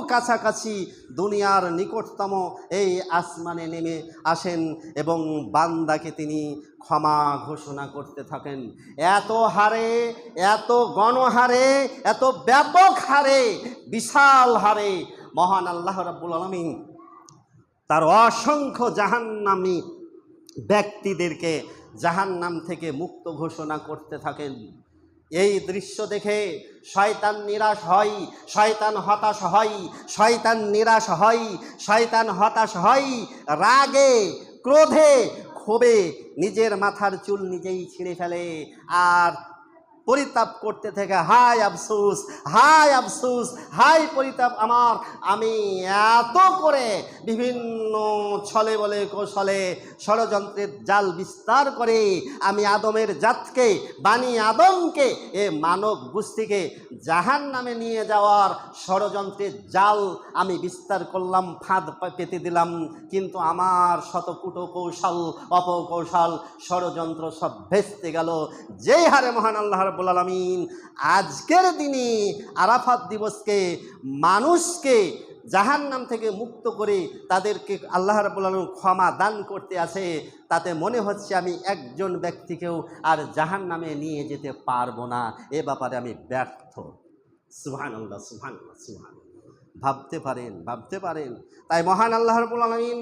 কাছাকাছি দুনিয়ার নিকটতম এই আসমানে নেমে আসেন এবং বান্দাকে তিনি ক্ষমা ঘোষণা করতে থাকেন। এত হারে, এত গণহারে, এত ব্যাপক হারে, বিশাল হারে মহান আল্লাহ রাব্বুল আলামিন তার অসংখ্য জাহান্নামী ব্যক্তিদেরকে জাহান্নাম থেকে মুক্ত ঘোষণা করতে থাকেন। এই দৃশ্য দেখে শয়তান নিরাশ হয়, শয়তান হতাশ হয়, শয়তান নিরাশ হয়, শয়তান হতাশ হয়, রাগে, ক্রোধে, ক্ষোভে নিজের মাথার চুল নিজেই ছিঁড়ে ফেলে আর পরিতাপ করতে থেকে হায় আফসোস, হায় আফসোস, হায় পরিতাপ আমার, আমি এত করে বিভিন্ন ছলে বলে কৌশলে ষড়যন্ত্রের জাল বিস্তার করে আমি আদমের জাতকে, বানি আদমকে, এ মানব গোষ্ঠীকে জাহান্নামে নিয়ে যাওয়ার ষড়যন্ত্রের জাল আমি বিস্তার করলাম, ফাঁদ পেতে দিলাম। কিন্তু আমার শত কুটকৌশল, অপকৌশল, ষড়যন্ত্র সব ভেস্তে গেল। যেই হারে মহান আল্লাহ রাব্বুল আলামিন আজকের দিনে আরাফাত দিবসকে মানুষকে জাহান্নাম থেকে মুক্ত করে তাদেরকে আল্লাহ রাব্বুল আলামিন ক্ষমা দান করতে আছে, তাতে মনে হচ্ছে আমি একজন ব্যক্তিকেও আর জাহান্নামে নিয়ে যেতে পারবো না। এ ব্যাপারে আমি ব্যর্থ। সুবহানাল্লাহ, সুবহানাল্লাহ, সুবহানাল্লাহ। ভাবতে পারেন। তাই মহান আল্লাহ রাব্বুল আলামিন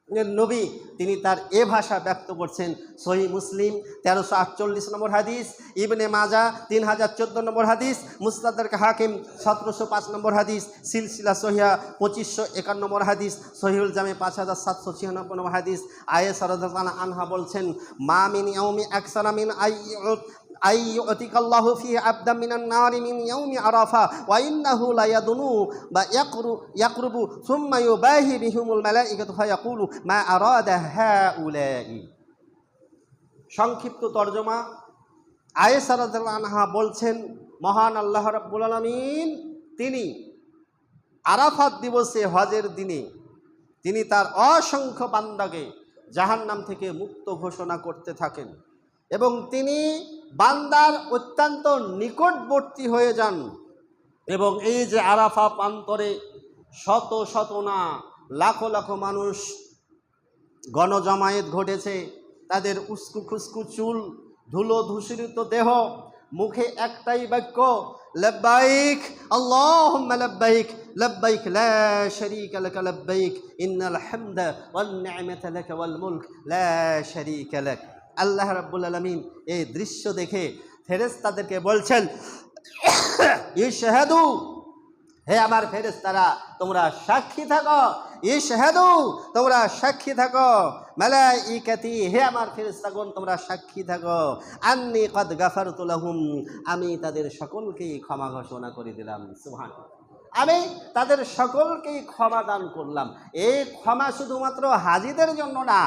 নবী তিনি তার এ ভাষা ব্যক্ত করছেন। সহিহ মুসলিম 1348 নম্বর হাদিস, ইবনে মাজা 3014 নম্বর হাদিস, মুসনাদ হাকিম 1705 নম্বর হাদিস, সিলসিলা সহিহা 2551 নম্বর হাদিস, সহিহুল জামি 5796 নম্বর হাদিস। আয়েশা রাদিয়াল্লাহু আনহা বলছেন, মা মিন ইয়াউমি আকসারা মিন আইয়ুতিকাল্লাহু ফিহি আবদাম মিনান নারি মিন ইয়াউমি আরাফা ওয়া ইন্নাহু লা ইয়াদুনু বা ইয়াকরুবু সুম্মা ইউবাহি বিহিমুল মালাইকাতু ফায়াকুলু মা আরাদা হাউলাই। সংক্ষিপ্ত তর্জমা, আয়েশা রাদিয়াল্লাহু আনহা বলছেন, মহান আল্লাহ রাব্বুল আলামিন তিনি আরাফাত দিবসে, হজের দিনে তিনি তার অসংখ্য বান্দাকে জাহান্নাম থেকে মুক্ত ঘোষণা করতে থাকেন এবং তিনি বান্দার অত্যন্ত নিকটবর্তী হয়ে যান। এবং এই যে আরাফা প্রান্তরে শত শত না লাখো লাখো মানুষ গণজমায়েত ঘটেছে, তাদের উস্কু খুস্কু চুল, ধুলো ধূসরিত দেহ, মুখে একটাই বাক্য, লব্বাইক আল্লাহুম্মা লব্বাইক লব্বাইক লা শারীকা লাক লব্বাইক ইন্নাল হামদা ওয়ান নি'মাতা লাক ওয়াল মুলক লা শারীকা লাক। আল্লাহ রাব্বুল আলামিন এই দৃশ্য দেখে ফেরেশতাদেরকে বলছেন, ইশহাদু, হে আমার ফেরেশতারা তোমরা সাক্ষী থাকো, ইশহাদু তোমরা সাক্ষী থাকো, মালাইকাতি হে আমার ফেরেশতাগণ তোমরা সাক্ষী থাকো, আন্নী কদ গাফারতু লাহুম আমি তাদের সকলকেই ক্ষমা ঘোষণা করে দিলাম। সুবহানাল্লাহ, আমি তাদের সকলকেই ক্ষমা দান করলাম। এই ক্ষমা শুধুমাত্র হাজিদের জন্য না,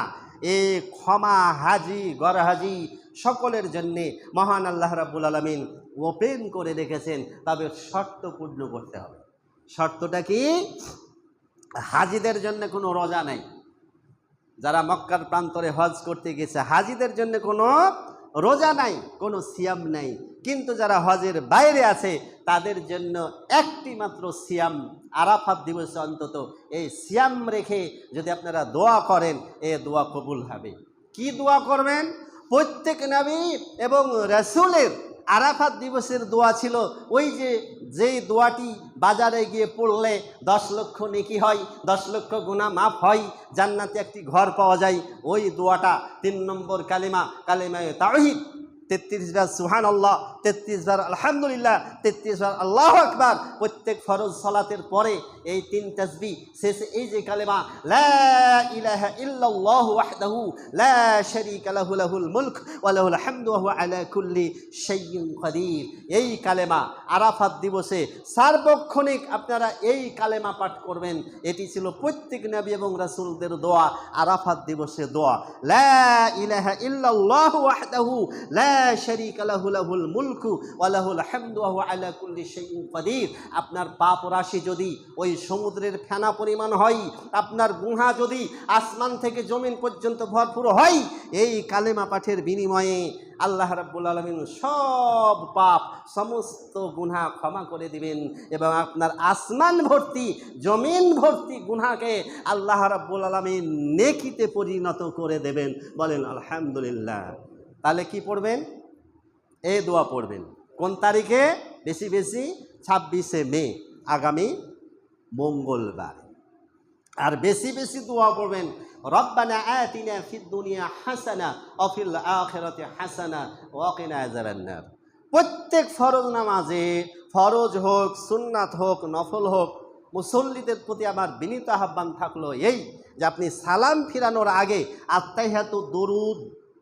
এই ক্ষমা হাজি গরহাজি সকলের জন্যে মহান আল্লাহ রাব্বুল আলামিন ওপেন করে রেখেছেন। তবে শর্ত পূর্ণ করতে হবে। শর্তটা কি? হাজিদের জন্য কোনো রোজা নাই। যারা মক্কার প্রান্তরে হজ করতে গেছে হাজিদের জন্য কোনো রোজা নাই, কোনো সিয়াম নাই। কিন্তু যারা হজের বাইরে আছে তাদের জন্য একটি মাত্র সিয়াম, আরাফাত দিবসে অন্তত এই সিয়াম রেখে যদি আপনারা দোয়া করেন, এ দোয়া কবুল হবে। কি দোয়া করবেন? প্রত্যেক নবী এবং রাসূলের আরাফাত দিবসের দোয়া ছিল ওই যেই দোয়াটি বাজারে গিয়ে পড়লে 10 লক্ষ নেকি হয়, 10 লক্ষ গুনাহ মাফ হয়, জান্নাতে একটি ঘর পাওয়া যায়। ওই দোয়াটা 3 নম্বর কালিমা, কালিমায়ে তাওহীদ, 33 বার সুবহানাল্লাহ, 33 বার আলহামদুলিল্লাহ, 33 বার আল্লাহু আকবার। প্রত্যেক ফরজ সালাতের পরে এই 3 তাসবিহ শেষে এই যে কালেমা লা ইলাহা ইল্লাল্লাহু ওয়াহদাহু লা শারীকা লাহু লাহুল মুলক ওয়া লাহুল হামদু ওয়া হুয়া আলা কুল্লি শাইইন কাদির, এই কালেমা আরাফাত দিবসে সার্বক্ষণিক আপনারা এই কালেমা পাঠ করবেন। এটি ছিল প্রত্যেক নবী এবং রাসূলদের দোয়া, আরাফাত দিবসে দোয়া। লা ইলাহা ইল্লাল্লাহু ওয়াহদাহু লা শারীকা লাহু লাহুল মুলকু ওয়া লাহুল হামদু ওয়া হুয়া আলা কুল্লি শাইইন কাদির। আপনার পাপ রাশি যদি ওই সমুদ্রের ফেনা পরিমাণ হয়, আপনার গুনাহ যদি আসমান থেকে জমিন পর্যন্ত ভরপুর হয়, এই কালেমা পাঠের বিনিময়ে আল্লাহ রাব্বুল আলামিন সব পাপ, সমস্ত গুনাহ ক্ষমা করে দিবেন এবং আপনার আসমান ভর্তি জমিন ভর্তি গুনাহকে আল্লাহ রাব্বুল আলামিন নেকিতে পরিণত করে দেবেন। বলেন আলহামদুলিল্লাহ। তাহলে কি পড়বেন? এই দোয়া পড়বেন। কোন তারিখে? বেশি বেশি 26শে মে, আগামী মঙ্গলবার। আর বেশি বেশি দোয়া পড়বেন, রব্বানা আতিনা ফিদ দুনিয়া হাসানা ওয়া ফিল আখিরাতি হাসানা ওয়া কিনা আযাবান্নার। প্রত্যেক ফরজ নামাজে, ফরজ হোক, সুন্নাত হোক, নফল হোক, মুসল্লিদের প্রতি আমার বিনীত আহ্বান থাকলো এই যে আপনি সালাম ফিরানোর আগে আত্তাহিয়াতু দুরুদ,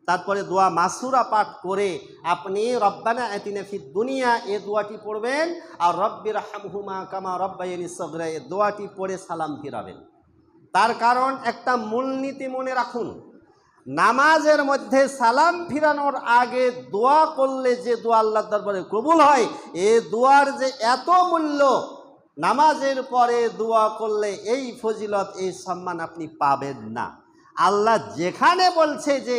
তারপরে দোয়া মাসুরা পাঠ করে আপনি রব্বানা আতিনা ফিদ দুনিয়া এই দোয়াটি পড়বেন, আর রব্বির হামহুমা কামা রব্বায়ানি সগরা এই দোয়াটি পড়ে সালাম ফিরাবেন। তার কারণ একটা মূলনীতি মনে রাখুন, নামাজের মধ্যে সালাম ফিরানোর আগে দোয়া করলে যে দোয়া আল্লাহর দরবারে কবুল হয়, এ দোয়ার যে এত মূল্য, নামাজের পরে দোয়া করলে এই ফজিলত, এই সম্মান আপনি পাবেন না। আল্লাহ যেখানে বলছে যে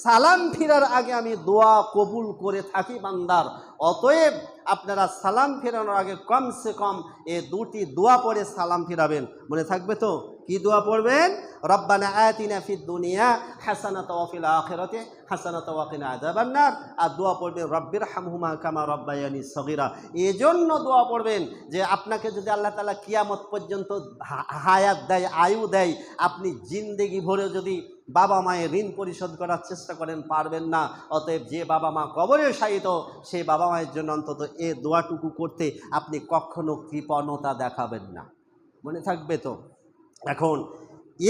সালাম ফিরার আগে আমি দোয়া কবুল করে থাকি বান্দার, অতএব আপনারা সালাম ফিরানোর আগে কমসে কম এ দুটি দোয়া পড়ে সালাম ফিরাবেন। মনে থাকবে তো? কি কি দোয়া পড়বেন? রব্বানা আতিনা ফিদ দুনিয়া হাসানাতাও ওয়া ফিল আখিরাতি হাসানাতাও ওয়া কিনা আযাবান নার। আর দোয়া পড়বেন রব্বিরহামহুমা কামা রব্বায়ানি সগীরা। এজন্য দোয়া পড়বেন যে আপনাকে যদি আল্লাহ তাআলা কিয়ামত পর্যন্ত হায়াত দেয়, আয়ু দেয়, আপনি জিন্দেগি ভরে যদি বাবা মায়ের ঋণ পরিশোধ করার চেষ্টা করেন, পারবেন না। অতএব যে বাবা মা কবরে শায়িত, সেই বাবা মায়ের জন্য অন্তত এ দোয়াটুকু করতে আপনি কখনো কৃপণতা দেখাবেন না। মনে থাকবে তো? এখন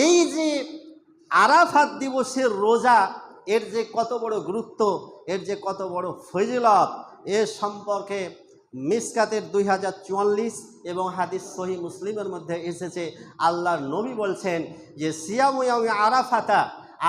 এই যে আরাফাত দিবসের রোজা, এর যে কত বড় গুরুত্ব, এর যে কত বড় ফজিলত, এর সম্পর্কে মিসকাতের 2044 এবং হাদিস সহিহ মুসলিমের মধ্যে এসেছে। আল্লাহর নবী বলছেন যে সিয়ামু ইয়াউমি আরাফাতা,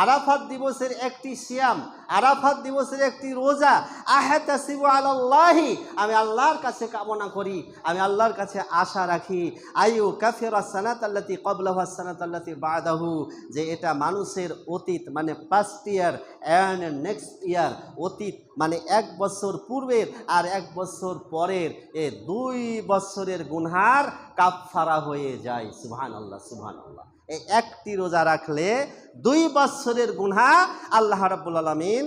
আরাফাত দিবসের একটি সিয়াম, আরাফাত দিবসের একটি রোজা, আহতাসিবু আলাল্লাহি, আমি আল্লাহর কাছে কামনা করি, আমি আল্লাহর কাছে আশা রাখি, আইয়ু কাফিরা সানাতাল্লাতি ক্বাবলাহু সানাতাল্লাতি বাদাহু, যে এটা মানুষের অতীত মানে past year and next year, অতীত মানে 1 বছর পূর্বের আর 1 বছর পরের, এ 2 বছরের গুনহার কাফফারা হয়ে যায়। সুবহানাল্লাহ, সুবহানাল্লাহ। এই একটি রোজা রাখলে 2 বছরের গুনহা আল্লাহ রাব্বুল আলামিন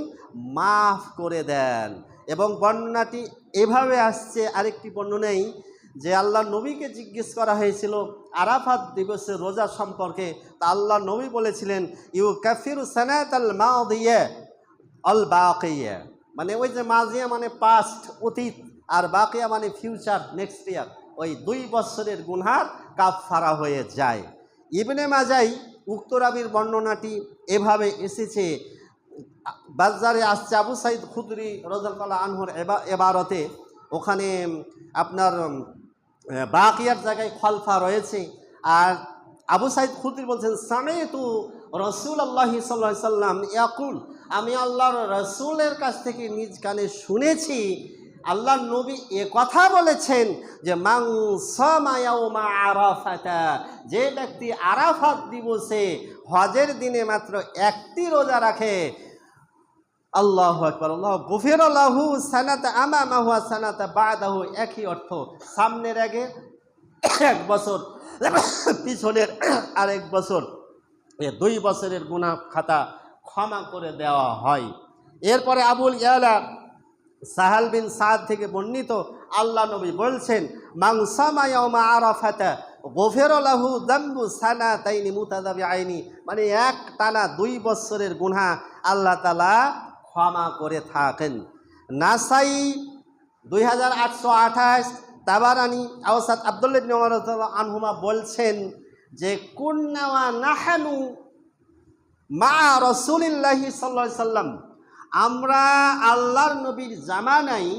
মাফ করে দেন। এবং বর্ণনাটি এভাবে আসছে, আরেকটি বর্ণনাই, যে আল্লাহ নবীকে জিজ্ঞেস করা হয়েছিল আরাফাত দিবসের রোজা সম্পর্কে। তা আল্লাহ নবী বলেছিলেন ইউ কাফিরু সানাতাল মাদিয়া আল বাকিয়া, মানে ওই যে মাজিয়া মানে পাস্ট অতীত, আর বাকিয়া মানে ফিউচার নেক্সট ইয়ার, ওই 2 বছরের গুনহার কাফফারা হয়ে যায়। ইবনে মাজাই উক্ত রাবীর বর্ণনাটি এভাবে এসেছে, বাজারে আসছে আবু সাইদ খুদরি রাদিয়াল্লাহু আনহুর এবারতে, ওখানে আপনার বাকিয়ার জায়গায় খলফা রয়েছে। আর আবু সাইদ খুদরি বলছেন সামিতু রাসূলুল্লাহি সাল্লাল্লাহু আলাইহি সাল্লাম ইয়াকুল, আমি আল্লাহর রাসূলের কাছ থেকে নিজ কানে শুনেছি আল্লাহর নবী এ কথা বলেছেন যে মান সামা ইয়াউমা আরাফাতা, যে ব্যক্তি আরাফাত দিবসে হজের দিনে মাত্র একটি রোজা রাখে, আল্লাহু আকবার, আল্লাহ গুফিরা লাহু সানাতা আমামাহু ওয়া সানাতা বাদাহু, একই অর্থ, সামনের আগে 1 বছর, পিছনের আরেক বছর, এ 2 বছরের গুনাহ খাতা ক্ষমা করে দেওয়া হয়। এরপরে আবুল ইয়ালা সাহাল বিন সাদ থেকে বর্ণিত, আল্লাহ নবী বলছেন মান সামা ইয়াউমা আরাফাতা গুফিরা লাহু যামবু সানাতাইনি মুতাতাবিআইনি, মানে এক টানা 2 বছরের গুনাহ আল্লাহ তাআলা ক্ষমা করে থাকেন। নাসাই 2828, তাবারানি আওসাত আব্দুল্লাহ ইবনে ওমর রাদিয়াল্লাহু আনহুমা বলছেন যে কুন্না ওয়া নাহনু মা রাসূলিল্লাহি সাল্লাল্লাহু আলাইহি সাল্লাম, আমরা আল্লাহর নবীর জামানায়,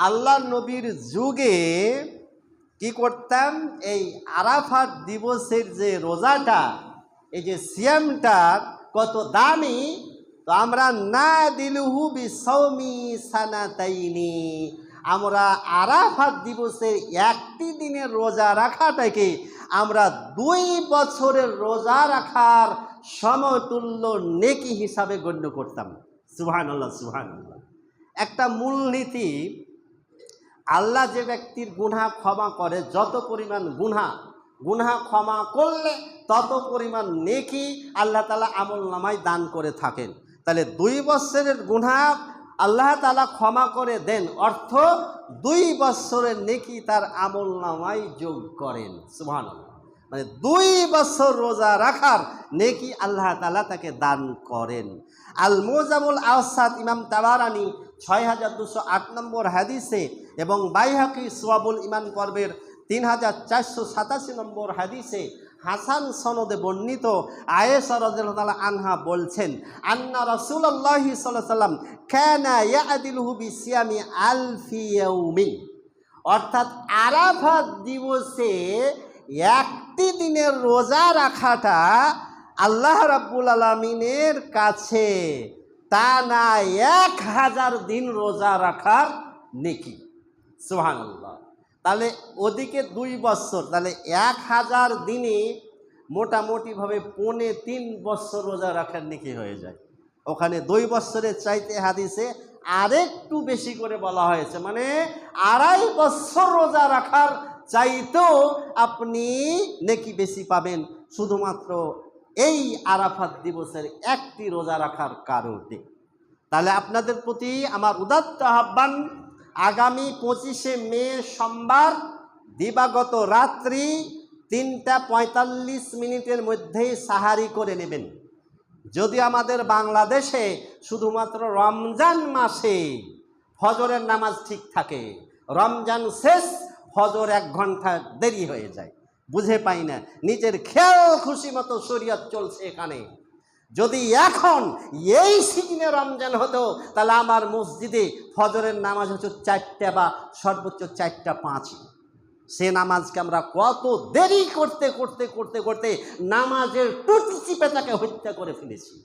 আল্লাহর নবীর যুগে কি করতাম, এই আরাফাত দিবসের যে রোজাটা, এই যে সিয়ামটার কত দামি, তো আমরা না দিলুহু বিসাওমি সানাতাইনি, আমরা আরাফাত দিবসের একটি দিনের রোজা রাখাটাকে আমরা 2 বছরের রোজা রাখার সমতুল্য নেকি হিসাবে গণ্য করতাম। সুবহানাল্লাহ, সুবহানাল্লাহ। একটা মূলনীতি, আল্লাহ যে ব্যক্তির গুনাহ ক্ষমা করে, যত পরিমাণ গুনাহ ক্ষমা করলে তত পরিমাণ নেকি আল্লাহ তাআলা আমলনামায় দান করে থাকেন। তাহলে 2 বছরের গুনাহ আল্লাহ তাআলা ক্ষমা করে দেন, অর্থ 2 বছরের নেকি তার আমলনামায় যোগ করেন। সুবহানাল্লাহ, মানে 2 বছর রোজা রাখার নেকি আল্লাহ তাআলা তাকে দান করেন। আল মুজামুল আওসাত ইমাম তাবারানি 6208 নম্বর হাদিসে এবং বাইহাকি সুয়াবুল ইমান পর্বের 3487 নম্বর হাদিসে হাসান সনদে বর্ণিত আয়েশা রাদিয়াল্লাহু তাআলা আনহা বলছেন আন্না রাসূলুল্লাহি সাল্লাল্লাহু আলাইহি ওয়াসাল্লাম কানা ইয়াদিলহু বিসিয়ামি আলফি ইয়াউমিন, অর্থাৎ আরাফাত দিবসে একটি দিনের রোজা রাখাটা আল্লাহ রাব্বুল আলামিনের কাছে তা না 1000 দিন রোজা রাখার নেকি। সুবহানাল্লাহ। তাহলে ওদিকে 2 বছর, তাহলে 1000 দিনে মোটামুটিভাবে 3.5 বছর রোজা রাখার নেকি হয়ে যায়। ওখানে 2 বছরের চাইতে হাদিসে আরেকটু বেশি করে বলা হয়েছে, মানে 2.5 বছর রোজা রাখার চাইতেও আপনি নেকি বেশি পাবেন শুধুমাত্র এই আরাফাত দিবসের একটি রোজা রাখার কারণে। তাহলে আপনাদের প্রতি আমার উদাত্ত আহ্বান, আগামী 25শে মে সোমবার দিবাগত রাত্রি 3:45 মধ্যেই সাহারি করে নেবেন। যদি আমাদের বাংলাদেশে শুধুমাত্র রমজান মাসে ফজরের নামাজ ঠিক থাকে, রমজান শেষ ফজর 1 ঘন্টা দেরি হয়ে যায়, বুঝে পাই না, নিজের খেয়াল খুশি মতো শরীয়ত চলছে এখানে। যদি এখন এই সিজনে রমজান হতো তাহলে আমার মসজিদে ফজরের নামাজ হচ্ছে 4টা বা সর্বোচ্চ 4:05। সে নামাজকে আমরা কত দেরি করতে করতে করতে করতে নামাজের টুটি চিপে তাকে হত্যা করে ফেলেছি।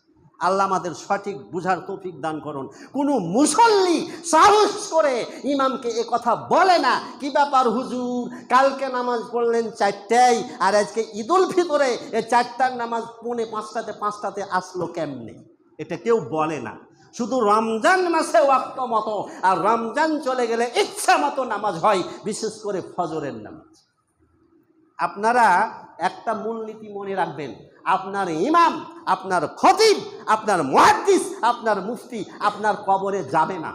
আল্লাহ আমাদের সঠিক বুঝার তৌফিক দান করুন। কোনো মুসল্লি সাহস করে ইমামকে এ কথা বলে না, কি ব্যাপার হুজুর, কালকে নামাজ পড়লেন 4টায় আর আজকে ঈদুল ফিতরে এই 4টার নামাজ 4:45 আসলো কেমনে? এটা কেউ বলে না। শুধু রমজান মাসে ওয়াক্ত মতো, আর রমজান চলে গেলে ইচ্ছা মতো নামাজ হয়, বিশেষ করে ফজরের নামাজ। আপনারা একটা মূলনীতি মনে রাখবেন, আপনার ইমাম, আপনার খতিব, আপনার মুহাদ্দিস, আপনার মুফতি আপনার কবরে যাবে না,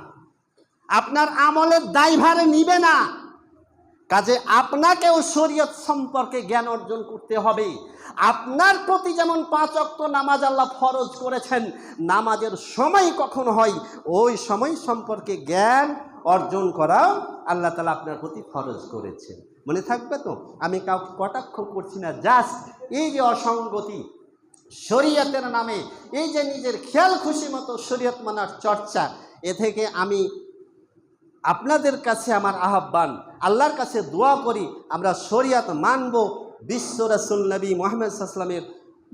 আপনার আমলের দায়ভারে নিবে না। কাজে আপনাকেও শরীয়ত সম্পর্কে জ্ঞান অর্জন করতে হবে। আপনার প্রতি যেমন 5 ওয়াক্ত নামাজ আল্লাহ ফরজ করেছেন, নামাজের সময় কখন হয় ওই সময় সম্পর্কে জ্ঞান অর্জন করাও আল্লাহ তাআলা আপনার প্রতি ফরজ করেছেন। মনে থাকবে তো? আমি কাউকে কটাক্ষ করছি না, জাস্ট এই যে অসঙ্গতি শরীয়তের নামে, এই যে নিজের খেয়াল খুশি মতো শরীয়ত মানার চর্চা, এ থেকে আমি আপনাদের কাছে আমার আহ্বান, আল্লাহর কাছে দোয়া করি আমরা শরীয়ত মানব, বিশ্ব রাসূল নবী মুহাম্মদ সাল্লাল্লাহু আলাইহি ওয়াসাল্লামের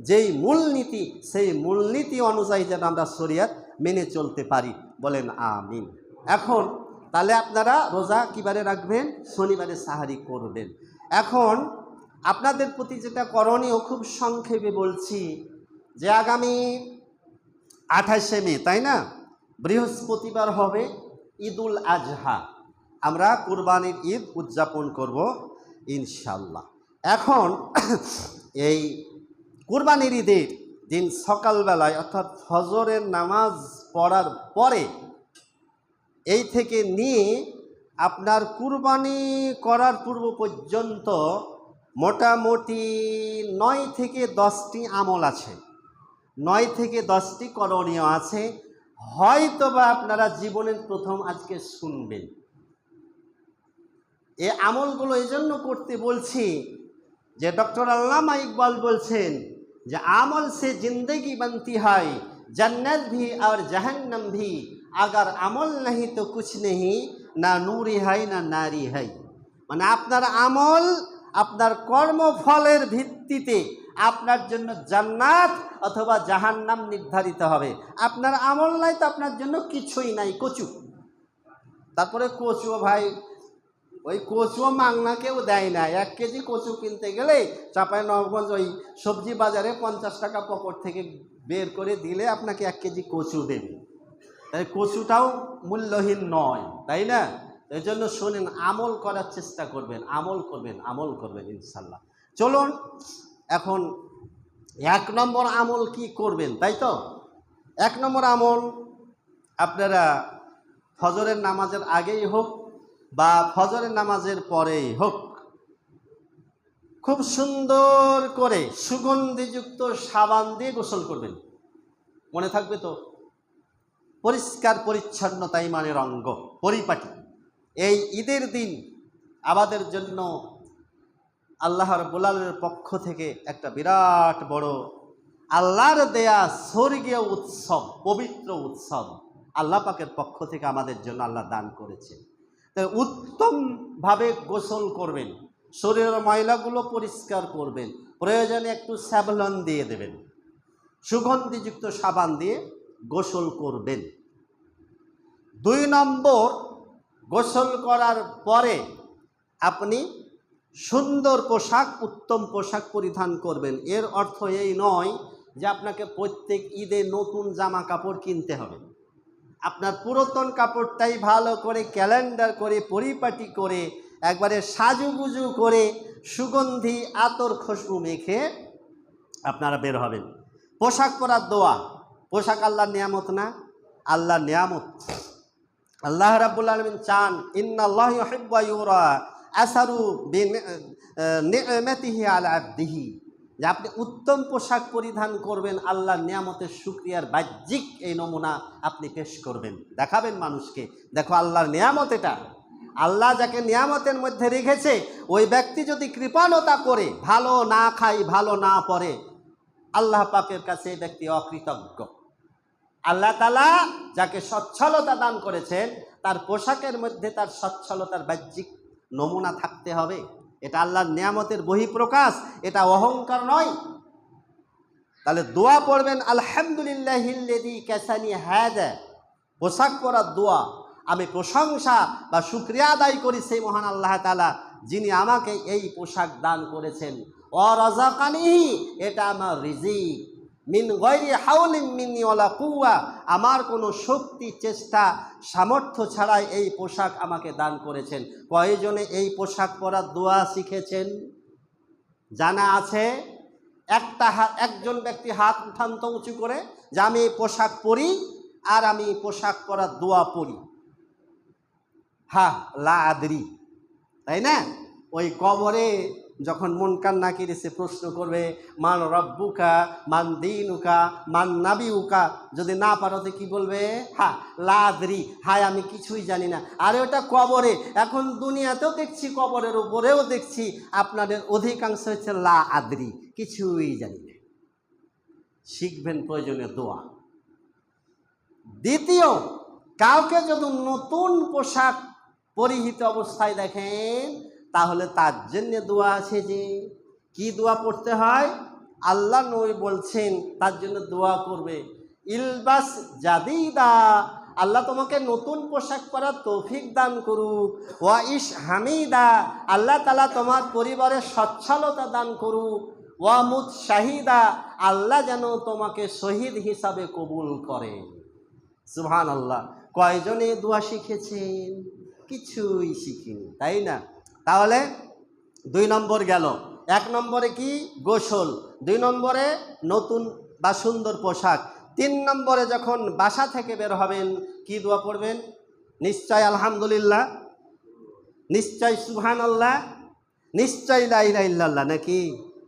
যেই মূলনীতি, সেই মূলনীতি অনুযায়ী যেন আমরা শরীয়ত মেনে চলতে পারি। বলেন আমিন। এখন তাহলে আপনারা রোজা কিবারে রাখবেন? শনিবারে সাহারি করবেন। এখন আপনাদের প্রতি যেটা করণীয় খুব সংক্ষেপে বলছি, যে আগামী 28শে মে, তাই না, বৃহস্পতিবার হবে ঈদুল আজহা, আমরা কুরবানির ঈদ উদযাপন করব ইনশাল্লাহ। এখন এই কুরবানির ঈদের দিন সকালবেলায় অর্থাৎ ফজরের নামাজ পড়ার পরে এই থেকে নিয়ে আপনার কুরবানি করার পূর্ব পর্যন্ত মোটামুটি 9 থেকে 10টি আমল আছে, 9 থেকে 10টি করণীয় আছে। হয়তোবা আপনারা জীবনের প্রথম আজকে শুনবেন। এই আমলগুলো এই জন্য করতে বলছি যে ডক্টর আল্লামা ইকবাল বলছেন যে আমল সে জিন্দগি बनती है, जन्नत भी और जहन्नम भी, अगर আমল नहीं तो कुछ नहीं, না নূরি है না নারী है। মানে আপনার আমল, আপনার কর্মফলের ভিত্তিতে আপনার জন্য জান্নাত অথবা জাহান্নাম নির্ধারিত হবে। আপনার আমল নাই তো আপনার জন্য কিছুই নাই, কচু। তারপরে কচুও ভাই, ওই কচুও মাংনা কেউ দেয় না। 1 কেজি কচু কিনতে গেলে চাঁপাইনবাবগঞ্জ ওই সবজি বাজারে 50 টাকা পকেট থেকে বের করে দিলে আপনাকে 1 কেজি কচু দেবে। তাই কচুটাও মূল্যহীন নয়, তাই না? এই জন্য শোনেন, আমল করার চেষ্টা করবেন, আমল করবেন, আমল করবেন ইনশাল্লাহ। চলুন এখন 1 নম্বর আমল কি করবেন, তাই তো? 1 নম্বর আমল, আপনারা ফজরের নামাজের আগেই হোক বা ফজরের নামাজের পরেই হোক, খুব সুন্দর করে সুগন্ধিযুক্ত সাবান দিয়ে গোসল করবেন। মনে থাকবে তো? পরিষ্কার পরিচ্ছন্নতা ইমানের অঙ্গ, পরিপাটি। এই ঈদের দিন আমাদের জন্য আল্লাহ রাব্বুল আলামিনের পক্ষ থেকে একটা বিরাট বড় আল্লাহর দেয়া স্বর্গীয় উৎসব, পবিত্র উৎসব আল্লাহ পাকের পক্ষ থেকে আমাদের জন্য আল্লাহ দান করেছে। তাই উত্তমভাবে গোসল করবেন, শরীরের ময়লাগুলো পরিষ্কার করবেন, প্রয়োজনে একটু স্যাভলন দিয়ে দেবেন, সুগন্ধিযুক্ত সাবান দিয়ে গোসল করবেন। 2 নম্বর, গোসল করার পরে আপনি সুন্দর পোশাক, উত্তম পোশাক পরিধান করবেন। এর অর্থ এই নয় যে আপনাকে প্রত্যেক ঈদে নতুন জামা কাপড় কিনতে হবে। আপনার পুরাতন কাপড়টাই ভালো করে ক্যালেন্ডার করে পরিপাটি করে একবারে সাজুগুজু করে সুগন্ধি আতর খুশবু মেখে আপনারা বের হবেন। পোশাক পরার দোয়া, পোশাক আল্লাহর নিয়ামত না? আল্লাহর নিয়ামত। আল্লাহ রাব্বুল আলামিন চান ইন্নাল্লাহা ইউহিব্বু ইউরা আসারু বিনি'মাতিহি আলা আবদিহি, যে আপনি উত্তম পোশাক পরিধান করবেন, আল্লাহর নিয়ামতের শুকরিয়ার বাহ্যিক এই নমুনা আপনি পেশ করবেন, দেখাবেন মানুষকে, দেখো আল্লাহর নিয়ামত এটা। আল্লাহ যাকে নিয়ামতের মধ্যে রেখেছে ওই ব্যক্তি যদি কৃপণতা করে, ভালো না খায়, ভালো না পড়ে, আল্লাহ পাকের কাছে এই ব্যক্তি অকৃতজ্ঞ। আল্লাহ তাআলা যাকে সচ্ছলতা দান করেছেন তার পোশাকের মধ্যে তার সচ্ছলতার বাহ্যিক নমুনা থাকতে হবে। এটা আল্লাহর নিয়ামতের বহিঃপ্রকাশ, এটা অহংকার নয়। তাহলে দোয়া পড়বেন আলহামদুলিল্লাহিল্লাযী কাসানি হাযা, পোশাক পরার দোয়া, আমি প্রশংসা বা শুকরিয়া আদায় করি সেই মহান আল্লাহ তাআলা যিনি আমাকে এই পোশাক দান করেছেন। ওয়া রাযাকানিহি, এটা আমার রিজিক, মিন গায়রি হাওলিন মিন্নি ওয়ালা কুওয়া, আমার কোনো শক্তি চেষ্টা সামর্থ্য ছাড়াই এই পোশাক আমাকে দান করেছেন। কয়জনে এই পোশাক পরার দোয়া শিখেছেন জানা আছে? একজন ব্যক্তি হাত উঠান তো উঁচু করে যে আমি এই পোশাক পরি আর আমি পোশাক পরার দোয়া পড়ি। হ্যাঁ, লা আদরি, তাই না? ওই কবরে যখন মুনকার নাকির এসে প্রশ্ন করবে মান রব্বুকা মান দীনুকা মান নাবিউকা, যদি না পারোতে কি বলবে? হ্যাঁ, লা আদরি, হায় আমি কিছুই জানি না। আরে ওটা কবরে। এখন দুনিয়াতেও দেখছি, কবরের উপরেও দেখছি আপনাদের অধিকাংশ হচ্ছে লা আদরি, কিছুই জানি না। শিখবেন প্রয়োজনীয় দোয়া। দ্বিতীয়, কাউকে যদি নতুন পোশাক পরিহিত অবস্থায় দেখেন তাহলে তার জন্য দোয়া আছে। যে কি দোয়া পড়তে হয়? আল্লাহ নবী বলছেন তার জন্য দোয়া করবে ইলবাস জাদিদা, আল্লাহ তোমাকে নতুন পোশাক পরার তৌফিক দান করুক। ওয়া ইশ হামিদা, আল্লাহ তাআলা তোমার পরিবারের সচ্ছলতা দান করুক। ওয়া মুত শাহিদা, আল্লাহ যেন তোমাকে শহীদ হিসাবে কবুল করে। সুবহানাল্লাহ। কয়জনে দোয়া শিখেছেন? কিছুই শিখিনি, তাই না? তাহলে 2 নম্বর গেল। 1 নম্বরে কি? গোসল। 2 নম্বরে নতুন বা সুন্দর পোশাক। 3 নম্বরে যখন বাসা থেকে বের হবেন কি দোয়া পড়বেন? নিশ্চয় আলহামদুলিল্লাহ, নিশ্চয় সুবহানাল্লাহ, নিশ্চয় লা ইলাহা ইল্লাল্লাহ, নাকি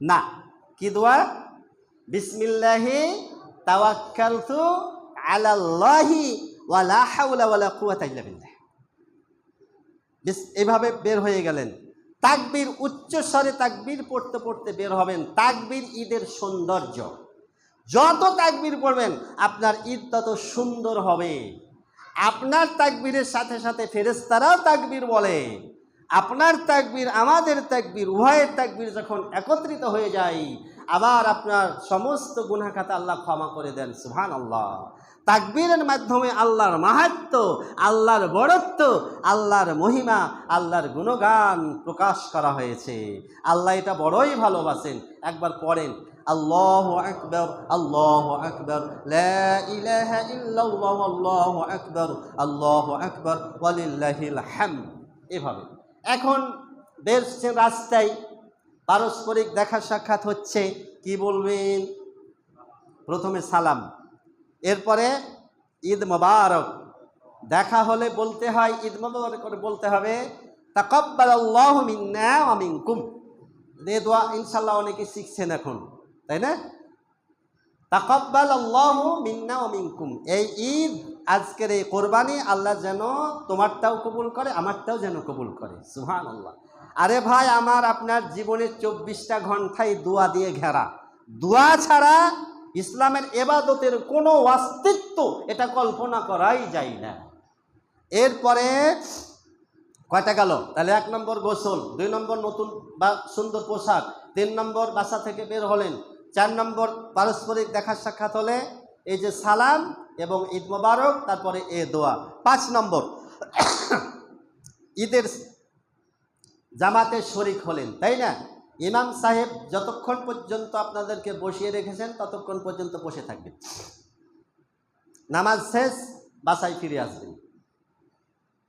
না? কি দোয়া? বিসমিল্লাহি তাওয়াক্কালতু আলাল্লাহি ওয়া লা হাওলা ওয়া লা কুওয়াতা ইল্লা বিল্লাহ। এভাবে বের হয়ে গেলেন। তাকবীর, উচ্চস্বরে তাকবীর পড়তে পড়তে বের হবেন। তাকবীর ঈদের সৌন্দর্য। যত তাকবীর পড়বেন আপনার ঈদ তত সুন্দর হবে। আপনার তাকবীরের সাথে সাথে ফেরেশতারাও তাকবীর বলে। আপনার তাকবীর আমাদের তাকবীর উভয়ের তাকবীর যখন একত্রিত হয়ে যায় আবার আপনার সমস্ত গুনাহ খাতা আল্লাহ ক্ষমা করে দেন। সুবহানাল্লাহ। তাকবীরের মাধ্যমে আল্লাহর মাহাত্ম্য, আল্লাহর বড়ত্ব, আল্লাহর মহিমা, আল্লাহর গুণগান প্রকাশ করা হয়েছে। আল্লাহ এটা বড়ই ভালোবাসেন। একবার পড়েন আল্লাহু আকবার, আল্লাহু আকবার, লা ইলাহা ইল্লাল্লাহ, আল্লাহু আকবার, আল্লাহু আকবার, ওয়ালিল্লাহিল হামদ। এভাবে এখন বেরছেন রাস্তায়, পারস্পরিক দেখা সাক্ষাৎ হচ্ছে, কি বলবেন? প্রথমে সালাম, এরপরে ঈদ মোবারক। দেখা হলে বলতে হয় ঈদ মোবারক করে বলতে হবে তাকাব্বালাল্লাহু মিন্না ওয়া মিনকুম। এই দোয়া ইনশাআল্লাহ অনেকে শিখছেন এখন, তাই না? তাকাব্বালাল্লাহু মিন্না ওয়া মিনকুম। এই ঈদ, আজকের এই কোরবানি আল্লাহ যেন তোমারটাও কবুল করে, আমারটাও যেন কবুল করে। সুবহানাল্লাহ। আরে ভাই, আমার আপনার জীবনের 24টা ঘন্টাই দোয়া দিয়ে ঘেরা। দোয়া ছাড়া ইসলামের ইবাদতের কোনো অস্তিত্ব এটা কল্পনা করাই যায় না। এরপরে কয়টা গেল? তাহলে 1 নম্বর গোসল, 2 নম্বর নতুন বা সুন্দর পোশাক, 3 নম্বর বাসা থেকে বের হলেন, 4 নম্বর পারস্পরিক দেখা সাক্ষাৎ হলে এই যে সালাম এবং ঈদ মোবারক, তারপরে এ দোয়া। 5 নম্বর ঈদের জামাতে শরিক হলেন, তাই না? ইমাম সাহেব যতক্ষণ পর্যন্ত আপনাদেরকে বসিয়ে রেখেছেন ততক্ষণ পর্যন্ত বসে থাকবেন। নামাজ শেষ, বাসায় ফিরে আসবেন।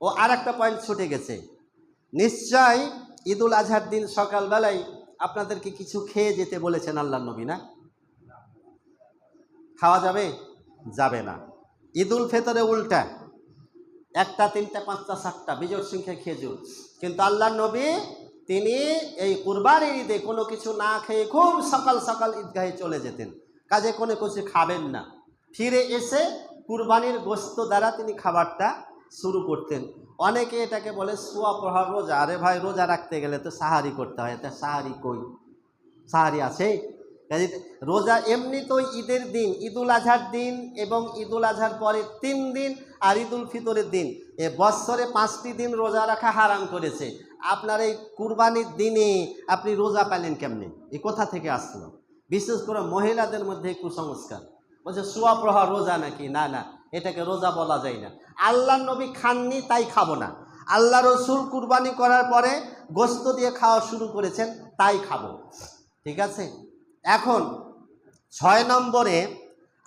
ও আর একটা পয়েন্ট ছুটে গেছে, নিশ্চয় ঈদুল আজহার দিন সকালবেলায় আপনাদেরকে কিছু খেয়ে যেতে বলেছেন আল্লাহর নবী, না? খাওয়া যাবে? যাবে না। ঈদুল ফিতরে উল্টা, 1টা 3টা 5টা 7টা বিজোড় সংখ্যা খেজুর। কিন্তু আল্লাহর নবী তিনি এই কুরবানির ঈদে কোনো কিছু না খেয়ে খুব সকাল সকাল ঈদগাহে চলে যেতেন, কাজে কোনো কিছু খাবেন না। ফিরে এসে কুরবানির গোশত দ্বারা তিনি খাবারটা শুরু করতেন। অনেকে এটাকে বলে সোয়া প্রহর রোজা। আরে ভাই, রোজা রাখতে গেলে তো সাহারি করতে হয়, তা সাহারি কই? সাহারি আছে? রোজা এমনি তো ঈদের দিন, ঈদুল আজহার দিন এবং ঈদুল আজহার পরে 3 দিন আর ঈদুল ফিতরের দিন, এ বৎসরে 5টি দিন রোজা রাখা হারাম করেছে। আপনার এই কুরবানির দিনে আপনি রোজা পেলেন কেমনে? এই কোথা থেকে আসলো? বিশেষ করে মহিলাদের মধ্যে কুসংস্কার, বলছে সোয়া প্রহর রোজা নাকি। না না, এটাকে রোজা বলা যায় না। আল্লাহর নবী খাননি তাই খাবো না। আল্লাহ রসুল কুরবানি করার পরে গোশত দিয়ে খাওয়া শুরু করেছেন, তাই খাবো। ঠিক আছে। এখন 6 নম্বরে,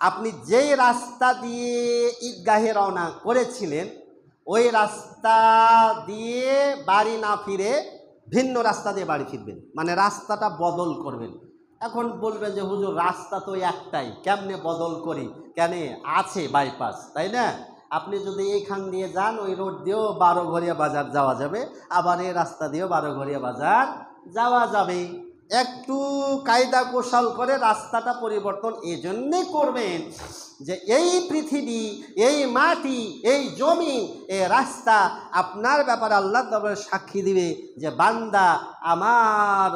আপনি যেই রাস্তা দিয়ে ঈদগাহে রওনা করেছিলেন ওই রাস্তা দিয়ে বাড়ি না ফিরে ভিন্ন রাস্তা দিয়ে বাড়ি ফিরবেন, মানে রাস্তাটা বদল করবেন। এখন বলবেন যে হুজুর রাস্তা তো একটাই, কেমনে বদল করি? কেন, আছে বাইপাস, তাই না? আপনি যদি এইখান দিয়ে যান ওই রোড দিয়েও 12ঘরিয়া বাজার যাওয়া যাবে, আবার এই রাস্তা দিয়েও 12ঘরিয়া বাজার যাওয়া যাবে। একটু কায়দা কৌশল করে রাস্তাটা পরিবর্তন এজন্যে করবেন যে এই পৃথিবী, এই মাটি, এই জমি, এই রাস্তা আপনার ব্যাপারে আল্লাহ দরবারে সাক্ষী দিবে যে বান্দা আমার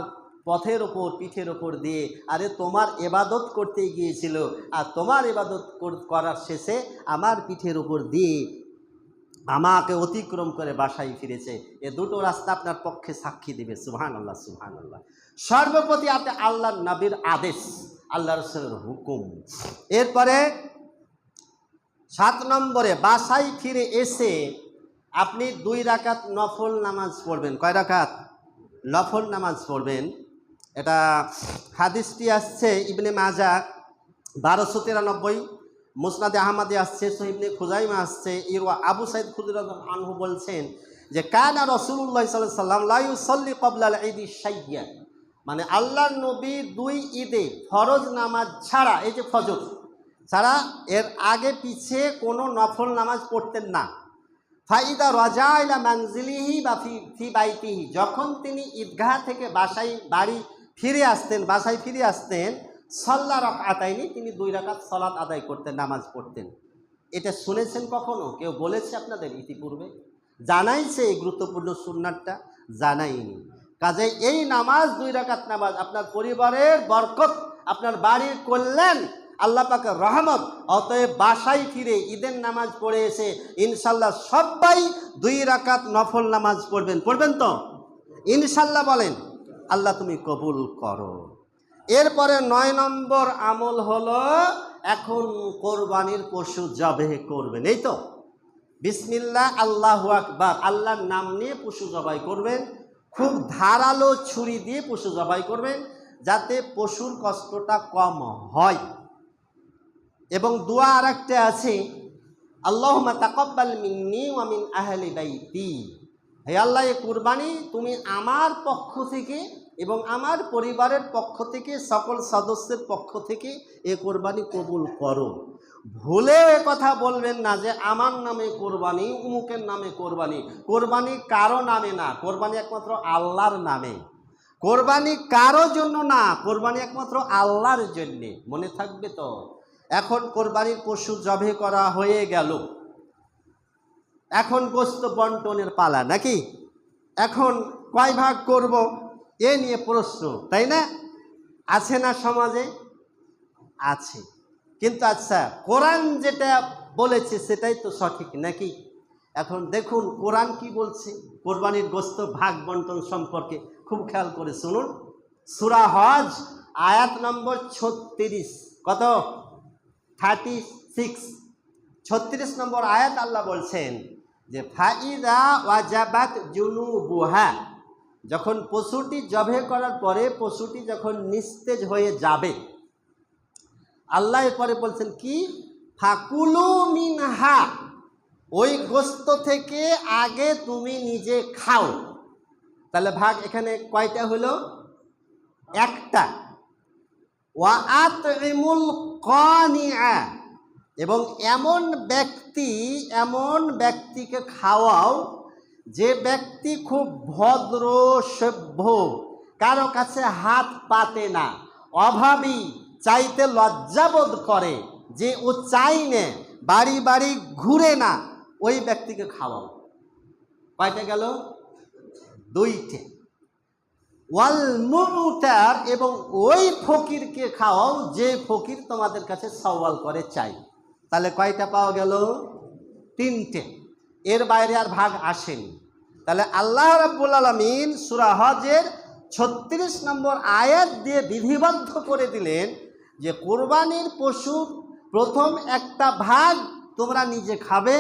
পথের ওপর, পিঠের ওপর দিয়ে আরে তোমার ইবাদত করতে গিয়েছিল, আর তোমার ইবাদত করার শেষে আমার পিঠের ওপর দিয়ে আমাকে অতিক্রম করে বাসায় ফিরেছে। এ দুটো রাস্তা আপনার পক্ষে সাক্ষী দিবে। সুবহানাল্লাহ, সুবহানাল্লাহ। সর্বপ্রতি আপনি আল্লাহর নবীর আদেশ, আল্লাহ রাসূলের হুকুম। এরপরে 7 নম্বরে, বাসায় ফিরে এসে আপনি 2 রাকাত নফল নামাজ পড়বেন। কয় রাকাত? নফল নামাজ পড়বেন। এটা হাদিসটি আসছে ইবনে মাজাহ 1293, মুসনাদে আহমদে আসছে, সহিহ ইবনে খুজাইমা আসছে। ইরওয়া আবু সাইদ খুদরি রাদিয়াল্লাহু আনহু বলছেন যে কানা রাসূলুল্লাহ সাল্লাল্লাহু আলাইহি ওয়াসাল্লাম লা ইউসাল্লি ক্বাবলা আল-ঈদ শাইয়্যান, মানে আল্লাহর নবী 2 ঈদে ফরজ নামাজ ছাড়া, এই যে ফজর ছাড়া এর আগে পিছে কোনো নফল নামাজ পড়তেন না। ফাইদা রাজা ইলা মানজিলিহি বা ফি বাইতিহি, যখন তিনি ঈদগাহ থেকে বাড়ি ফিরে আসতেন সাল্লা রাকাতাইনি, তিনি 2 রাকাত সালাত আদায় করতেন, নামাজ পড়তেন। এটা শুনেছেন কখনো? কেউ বলেছে আপনাদের ইতিপূর্বে? জানাইছে এই গুরুত্বপূর্ণ সুন্নাতটা? জানাইনি। কাজেই এই নামাজ 2 রাকাত নামাজ আপনার পরিবারের বরকত, আপনার বাড়ির কল্যাণ, আল্লাহ পাকের রহমত। অতএব বাসায় ফিরে ঈদের নামাজ পড়ে এসে ইনশাল্লাহ সবাই 2 রাকাত নফল নামাজ পড়বেন তো ইনশাল্লাহ? বলেন আল্লাহ তুমি কবুল করো। এরপরে 9 নম্বর আমল হলো এখন কোরবানির পশু জবাই করবেন। এই তো বিসমিল্লাহ আল্লাহু আকবার, আল্লাহর নাম নিয়ে পশু জবাই করবেন। খুব ধারালো ছুরি দিয়ে পশু জবাই করবেন যাতে পশুর কষ্টটা কম হয়। এবং দোয়া আরেকটা আছে, আল্লাহুম্মা তাকাব্বাল মিন্নি ওয়া মিন আহলি বাইতি, হে আল্লাহ এই কুরবানি তুমি আমার পক্ষ থেকে এবং আমার পরিবারের পক্ষ থেকে, সকল সদস্যের পক্ষ থেকে এ কোরবানি কবুল করো। ভুলেও এ কথা বলবেন না যে আমার নামে কোরবানি, উমুকের নামে কোরবানি। কোরবানি কারো নামে না, কোরবানি একমাত্র আল্লাহর নামে। কোরবানি কারো জন্য না, কোরবানি একমাত্র আল্লাহর জন্যে। মনে থাকবে তো? এখন কোরবানির পশু জবাই করা হয়ে গেল, এখন গোশত বন্টনের পালা নাকি? এখন কয় ভাগ করব এ নিয়ে প্রশ্ন, তাই না? আছে না সমাজে? আছে। কিন্তু আচ্ছা, কোরআন যেটা বলেছে সেটাই তো সঠিক নাকি? এখন দেখুন কোরআন কি বলছে কোরবানির গোশত ভাগ বন্টন সম্পর্কে, খুব খেয়াল করে শুনুন। সূরা হজ আয়াত নম্বর 36, কত? 36, 36 নম্বর আয়াত আল্লাহ বলছেন যে ফাইদা ওয়াজাবাত জুনুবুহা, যখন পশুটি জবাই করার পরে পশুটি যখন নিস্তেজ হয়ে যাবে, আল্লাহ এরপরে বলছেন কি? ফাকুলু মিনহা, ওই গোশত থেকে আগে তুমি নিজে খাও। তাহলে ভাগ এখানে কয়টা হলো? একটা। ওয়া আতইমুল কানিআ, এবং এমন ব্যক্তিকে খাওয়াও যে ব্যক্তি খুব ভদ্র সভ্য, কারো কাছে হাত পাতে না, অভাবী, চাইতে লজ্জাবোধ করে, যে ও চাই না, বাড়ি বাড়ি ঘুরে না, ওই ব্যক্তিকে খাওয়াও। কয়টা গেল? দুইটে। ওয়াল মুতার, এবং ওই ফকিরকে খাওয়াও যে ফকির তোমাদের কাছে সওয়াল করে, চাই। তাহলে কয়টা পাওয়া গেল? তিনটে। এর বাইরে আর ভাগ আসেনি। তাহলে আল্লাহ রাব্বুল আলামিন সূরা হজের 36 নম্বর আয়াত দিয়ে বিধিবদ্ধ করে দিলেন যে কোরবানির পশুর প্রথম একটা ভাগ তোমরা নিজে খাবে,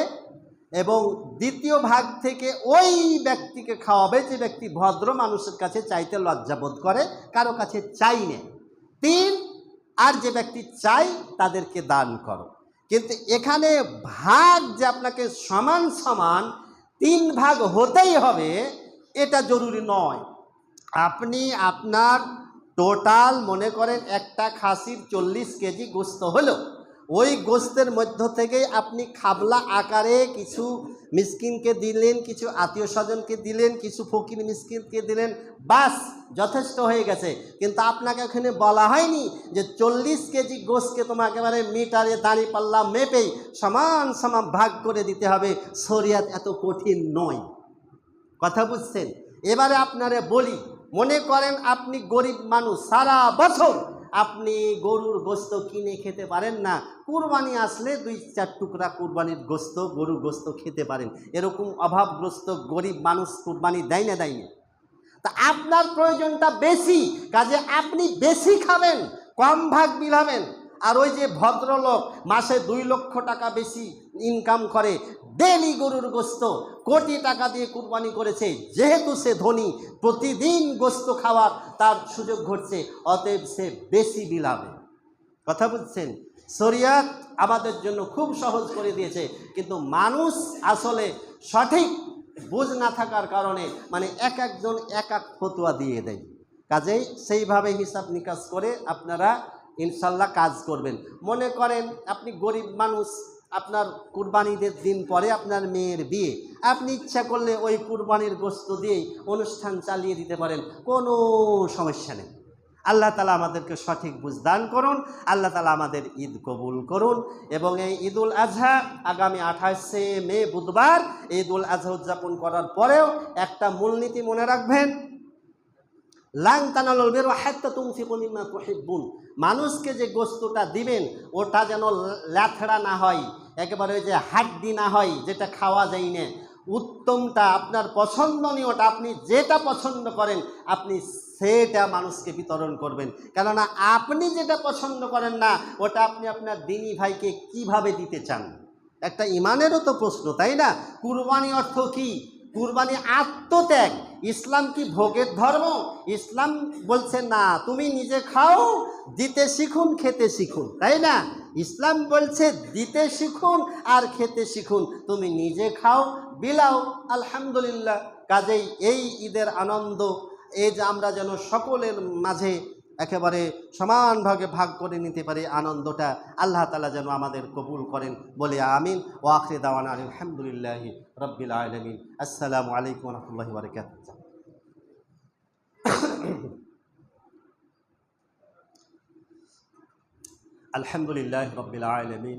এবং দ্বিতীয় ভাগ থেকে ওই ব্যক্তিকে খাওয়াবে যে ব্যক্তি ভদ্র, মানুষের কাছে চাইতে লজ্জাবোধ করে, কারো কাছে চাই না। 3, আর যে ব্যক্তি চাই তাদেরকে দান করো। কিন্তু এখানে ভাগ যে আপনাকে সমান সমান 3 ভাগ হতেই হবে এটা জরুরি নয়। আপনি আপনার টোটাল মনে করেন একটা খাসির 40 কেজি গোস্ত হলো, ওই গোস্তের মধ্য থেকে আপনি খাবলা আকারে কিছু মিসকিনকে দিলেন, কিছু আত্মীয় স্বজনকে দিলেন, কিছু ফকির মিসকিনকে দিলেন, বাস যথেষ্ট হয়ে গেছে। কিন্তু আপনাকে ওখানে বলা হয়নি যে 40 কেজি গোস্তকে তোমাকে একেবারে মিটারে দাঁড়ি পাল্লা মেপেই সমান সমান ভাগ করে দিতে হবে। শরিয়াত এত কঠিন নয়, কথা বুঝছেন? এবারে আপনারে বলি, মনে করেন আপনি গরিব মানুষ, সারা বছর আপনি গরুর গোস্ত কিনে খেতে পারেন না, কুরবানি আসলে 2-4 টুকরা কুরবানির গোস্ত, গরুর গোস্ত খেতে পারেন। এরকম অভাবগ্রস্ত গরিব মানুষ কুরবানি দেয় না? তা আপনার প্রয়োজনটা বেশি, কাজে আপনি বেশি খাবেন, কম ভাগ বিলাবেন। আর ওই যে ভদ্রলোক মাসে 2 লক্ষ টাকা বেশি ইনকাম করে, ডেলি গরুর গোস্ত কোটি টাকা দিয়ে কুরবানি করেছে, যেহেতু সে ধনী, প্রতিদিন গোস্ত খাওয়ার তার সুযোগ ঘটছে, অতএব সে বেশি বিলাবে। কথা বুঝছেন? শরিয়াত আমাদের জন্য খুব সহজ করে দিয়েছে, কিন্তু মানুষ আসলে সঠিক বুঝ না থাকার কারণে মানে একজন এক ফতোয়া দিয়ে দেয়। কাজেই সেইভাবে হিসাব নিকাশ করে আপনারা ইনশাল্লাহ কাজ করবেন। মনে করেন আপনি গরিব মানুষ, আপনার কুরবানিদের দিন পরে আপনার মেয়ের বিয়ে, আপনি ইচ্ছা করলে ওই কুরবানির গোস্ত দিয়েই অনুষ্ঠান চালিয়ে দিতে পারেন, কোনো সমস্যা নেই। আল্লাহ তাআলা আমাদেরকে সঠিক বুঝ দান করুন। আল্লাহ তাআলা আমাদের ঈদ কবুল করুন। এবং এই ঈদুল আজহা আগামী 28শে মে বুধবার ঈদুল আজহা উদযাপন করার পরেও একটা মূলনীতি মনে রাখবেন, লান তানালুল বিররা হাত্তা তুনফিকু মিম্মা তুহিব্বুন। মানুষকে যে গোস্তটা দিবেন ওটা যেন ল্যাথড়া না হয়, একেবারে ওই যে হাড্ডি না হয়, যেটা খাওয়া যায় না। উত্তমটা, আপনার পছন্দনীয়টা, আপনি যেটা পছন্দ করেন আপনি সেটা মানুষকে বিতরণ করবেন। কেননা আপনি যেটা পছন্দ করেন না ওটা আপনি আপনার দিনী ভাইকে কিভাবে দিতে চান? একটা ইমানেরও তো প্রশ্ন, তাই না? কুরবানি অর্থ কি? কুরবানি আত্মত্যাগ। ইসলাম কি ভোগের ধর্ম? ইসলাম বলছে না, তুমি নিজে খাও, দিতে শিখুন, খেতে শিখুন, তাই না? ইসলাম বলছে দিতে শিখুন আর খেতে শিখুন, তুমি নিজে খাও, বিলাও, আলহামদুলিল্লাহ। কাজেই এই ঈদের আনন্দ এই যে আমরা যেন সকলের মাঝে একেবারে সমানভাবে ভাগ করে নিতে পারি, আনন্দটা আল্লাহ তাআলা যেন আমাদের কবুল করেন, বলে আমিন। ওয়া আখিরু দাওয়ানা আলহামদুলিল্লাহি রাব্বিল আলামিন। আসসালামু আলাইকুম ওয়া রাহমাতুল্লাহি ওয়া বারাকাতুহু। আলহামদুলিল্লাহি রাব্বিল আলামিন।